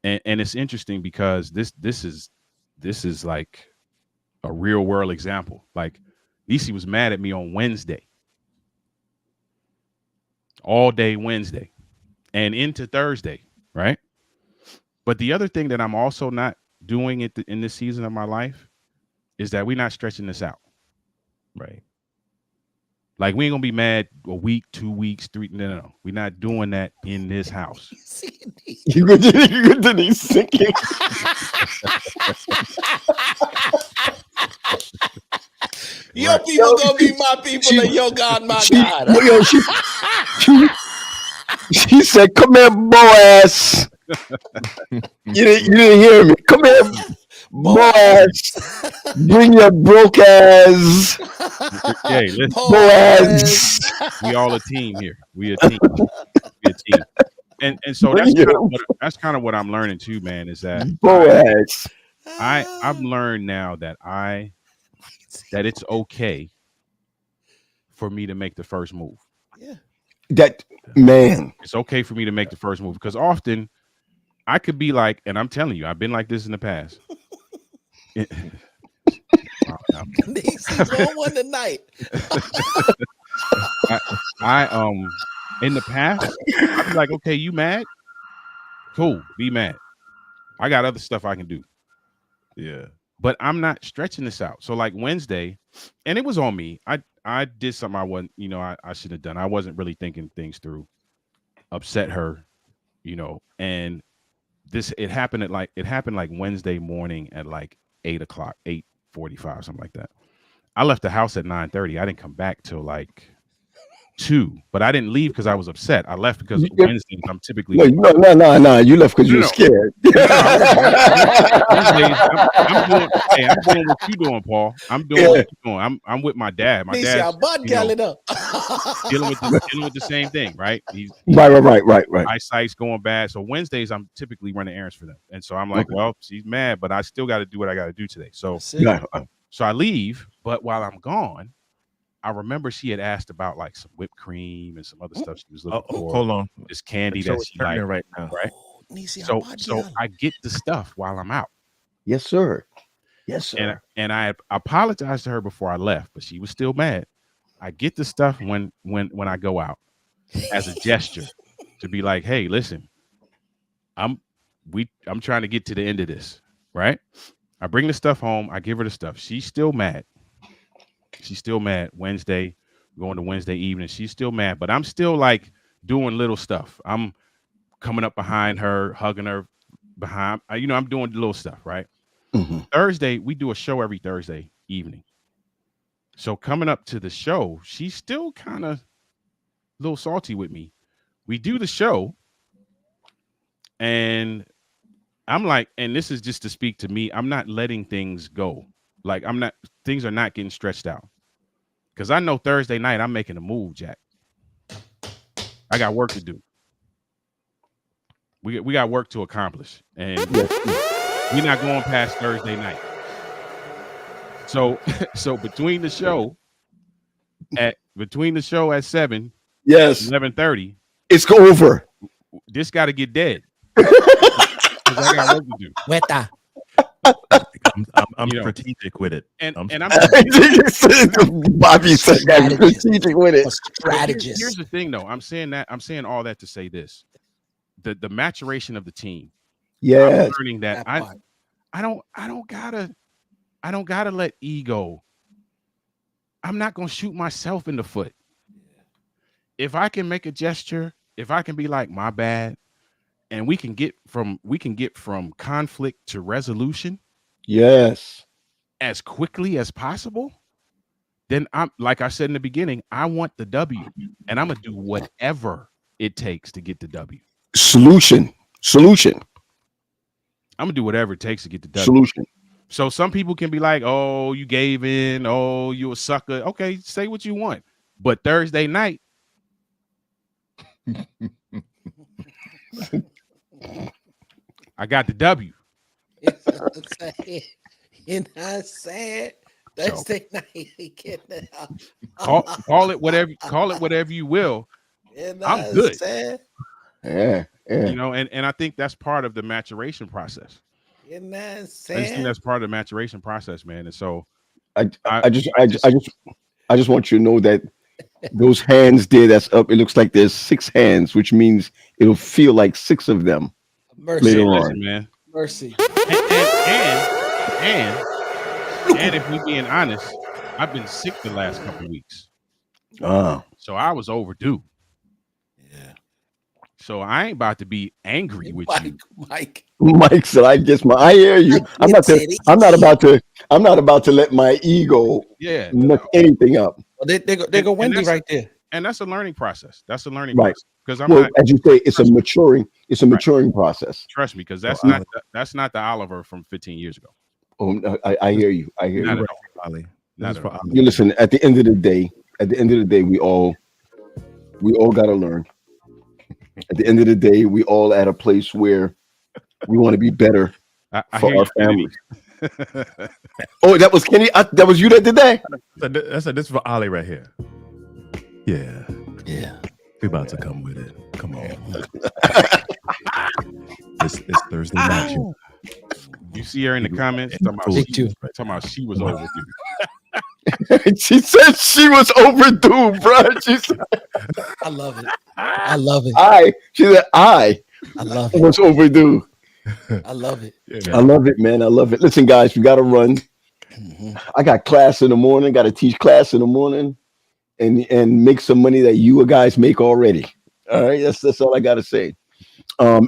and it's interesting because this is like a real world example. Like Nisi was mad at me on Wednesday. All day Wednesday and into Thursday, right? But the other thing that I'm also not doing in this season of my life is that we're not stretching this out. Right. Like we ain't gonna be mad a week, 2 weeks, 3. No. We're not doing that in this house. You go to these sinking. Your people gonna be my people and your God my God. She said, "Come here, Boaz." You didn't hear me. Come here, Boaz. Bring your broke ass. Hey, listen, Boaz. we all a team here. We a team. And so that's kind of what I'm learning too, man. Is that Boaz? I've learned now that that it's okay for me to make the first move. Yeah. That man. It's okay for me to make the first move because often I could be like, and I'm telling you, I've been like this in the past. He's on one tonight. I in the past, I'd be like, okay, you mad? Cool, be mad. I got other stuff I can do. Yeah. But I'm not stretching this out. So like Wednesday, and it was on me. I did something I wasn't, I should have done. I wasn't really thinking things through. Upset her, and it happened like Wednesday morning at like 8:00, 8:45, something like that. I left the house at 9:30. I didn't come back till like 2, but I didn't leave because I was upset. I left because Wednesdays I'm typically no. You left because you were scared. Wednesdays, I'm doing what you doing, Paul. I'm doing what you doing. I'm with my dad. My dad's dealing with the same thing, right? He's right. Eyesight's going bad. So Wednesdays I'm typically running errands for them, and so I'm like, well, she's mad, but I still got to do what I got to do today. So I leave, but while I'm gone, I remember she had asked about like some whipped cream and some other stuff she was looking for. Hold on, this candy that she liked right now, right? So I get the stuff while I'm out. Yes, sir. Yes, sir. And I apologized to her before I left, but she was still mad. I get the stuff when I go out as a gesture to be like, hey, listen, I'm trying to get to the end of this, right? I bring the stuff home. I give her the stuff. She's still mad. Wednesday, going to Wednesday evening. She's still mad, but I'm still like doing little stuff. I'm coming up behind her, hugging her behind. I'm doing the little stuff, right? Mm-hmm. Thursday, we do a show every Thursday evening. So coming up to the show, she's still kind of a little salty with me. We do the show, and I'm like, and this is just to speak to me, I'm not letting things go. Like things are not getting stretched out. Because I know Thursday night I'm making a move, Jack. I got work to do. We got work to accomplish. And we're not going past Thursday night. So between the show at 7, yes, 11:30, it's over. This got to get dead. 'cause I got work to do. Weta. I'm You know, strategic with it. And I'm I'm Bobby said that Strategist. strategic with A it. Here's strategist. the thing, though. I'm saying all that to say this: the maturation of the team. Yes. I'm learning that That part. I don't gotta let ego. I'm not gonna shoot myself in the foot. If I can make a gesture, if I can be like, my bad, and we can get from conflict to resolution Yes. as quickly as possible, then I'm, like I said in the beginning, I want the W, and I'm gonna do whatever it takes to get the W. Solution. I'm gonna do whatever it takes to get the W. Solution. So some people can be like, "Oh, you gave in. Oh, you a sucker." Okay, say what you want, but Thursday night, I got the W. You know what I'm saying? Thursday night, he getting it out. Call it whatever you will. You know I'm what good. saying? Yeah. You know, and I think that's part of the maturation process. You know what I'm I just saying? think that's part of the maturation process, man. And so I just want you to know that those hands there that's up, it looks like there's 6 hands, which means it'll feel like 6 of them Mercy. later on. listen, man. Mercy. And if we being honest, I've been sick the last couple of weeks, so I was overdue. Yeah. So I ain't about to be angry with you. Mike said, I hear you. I'm not about to let my ego muck anything up. Well, they go Wendy right there. And that's a learning process. That's a learning Right. process. Because I'm Well, not, as you say, it's a maturing process. trust me, because that's not the Oliver from 15 years ago. Oh, no, I hear you. I hear Not you. at all. Ali. Not This is at for all. Ali. You listen, at the end of the day, we all gotta learn. At the end of the day, we all at a place where we want to be better I for hear our you, Kennedy. families. Oh, that was Kenny. That was you that did that. This is for Ali right here. Yeah, Yeah. we about to come with it. Come on. It's Thursday night. You see her in the comments talking about she was overdue. She said she was overdue, bro. She said, I love it. I love it. She said I love it. was overdue. I love it. Yeah, I love it, man. I love it. Listen, guys, we got to run. I got class in the morning. Got to teach class in the morning, and make some money that you guys make already. All right, that's all I got to say.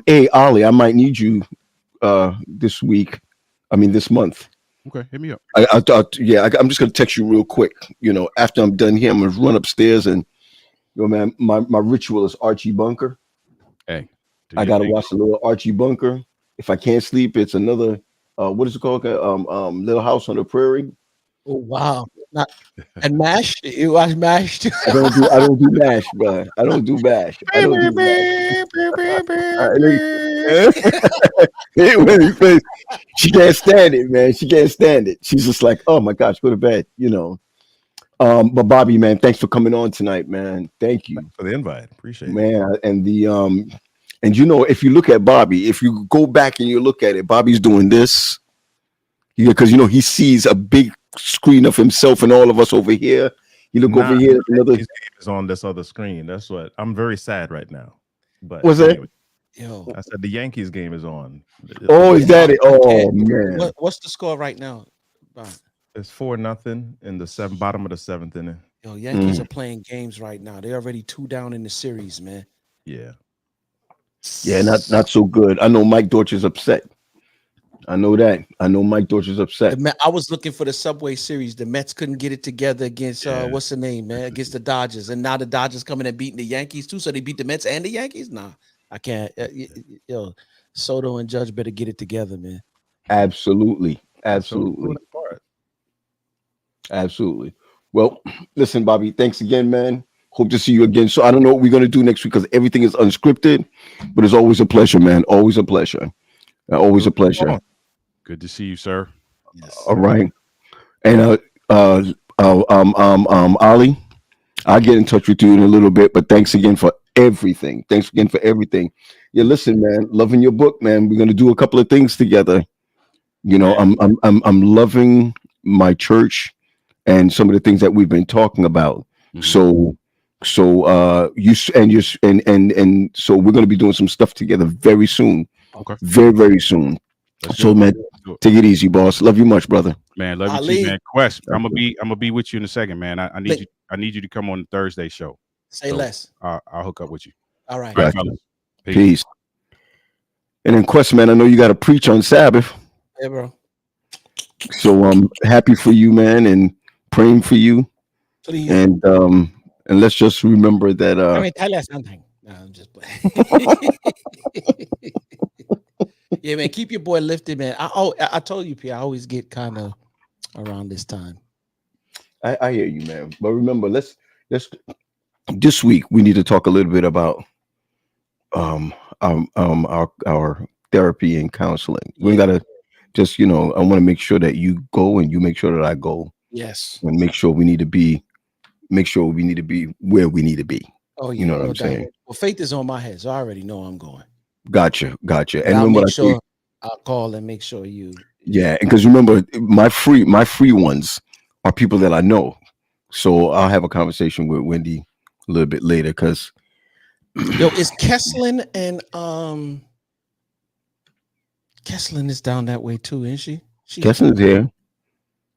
Hey, Ollie, I might need you this week. I mean, this month. Okay, hit me up. I'm just gonna text you real quick. You know, after I'm done here, I'm gonna run upstairs and, man, my ritual is Archie Bunker. Hey, I gotta watch a little Archie Bunker. If I can't sleep, it's another what is it called? Little House on the Prairie. Oh wow! And MASH? You watch MASH too? I don't do MASH, bro. I don't do MASH. She can't stand it, man. She can't stand it. She's just like, oh my gosh, go to bed, you know. But Bobby, man, thanks for coming on tonight, man. Thank you for the invite. Appreciate it, man. And and you know, if you look at Bobby, if you go back and you look at it, Bobby's doing this. Yeah, because you know he sees a big screen of himself and all of us over here. You look over here. Another game is on this other screen. That's what I'm very sad right now. But what's anyway, that? Yo, I said the Yankees game is on. Oh, is that it? Oh man, what's the score right now? It's 4-0 in the bottom of the 7th inning. Yo, Yankees are playing games right now. They're already 2 down in the series, man. Yeah. Yeah, not so good. I know Mike Dortcher's upset. I know that. I know Mike Dortcher's upset. I was looking for the Subway Series. The Mets couldn't get it together against what's the name, man? Against the Dodgers, and now the Dodgers coming and beating the Yankees too. So they beat the Mets and the Yankees. Nah, I can't. Yo, Soto and Judge better get it together, man. Absolutely. Well, listen, Bobby. Thanks again, man. Hope to see you again. So I don't know what we're gonna do next week because everything is unscripted, but it's always a pleasure, man. Always a pleasure. Always a pleasure. Good to see you, sir. Yes. All right. And Ali, I'll get in touch with you in a little bit, but thanks again for everything. Yeah, listen, man. Loving your book, man. We're gonna do a couple of things together. You know, Man. I'm loving my church and some of the things that we've been talking about. Mhm. So and so we're gonna be doing some stuff together very soon. Okay. Very, very soon. Let's do So it. man, Let's do it. take it easy, boss. Love you much, brother. Man, love you Ali. too, man. Quest, I'm Okay. gonna be with you in a second, man. I need Lick. you. I need you to come on the Thursday show. Say So less. I'll hook up with you. All right. All right, Gotcha. fellas. Peace. Peace. And then Quest, man, I know you got to preach on Sabbath. Yeah, bro. So I'm happy for you, man, and praying for you. Please. And let's just remember that I mean, tell us something. No, I'm just playing. Yeah, man. Keep your boy lifted, man. I told you, P. I always get kind of around this time. I hear you, man. But remember, let's this week we need to talk a little bit about our therapy and counseling. We gotta just, I want to make sure that you go and you make sure that I go, Yes. and make sure we need to be where we need to be. Oh, yeah. You know what no I'm doubt. saying? Well, faith is on my head, so I already know I'm going. Gotcha. But And I'll remember, make sure I'll call and make sure you. yeah, because remember, my free ones are people that I know. So I'll have a conversation with Wendy a little bit later, because Yo, is Kesslin and Kesslin is down that way too, isn't she? Kesson is here.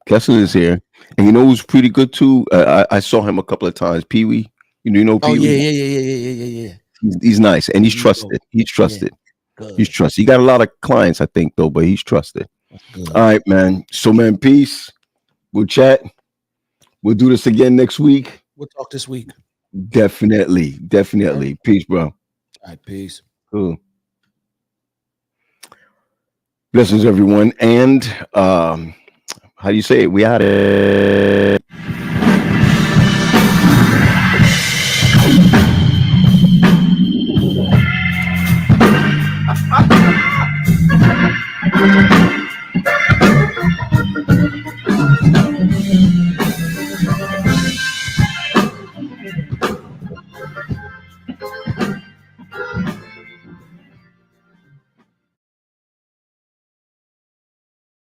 Kesson is here, and you know who's pretty good too. I saw him a couple of times. Pee Wee, you know Pee Oh Wee. yeah. He's nice, and he's There you go. trusted. He's trusted. Good. He's trusted. He got a lot of clients, I think, though, but he's trusted. That's good. All right, man. So, man, peace. We'll chat. We'll do this again next week. We'll talk this week. Definitely. Peace, bro. All right, peace. Cool. Blessings, everyone. And how do you say it? We out it.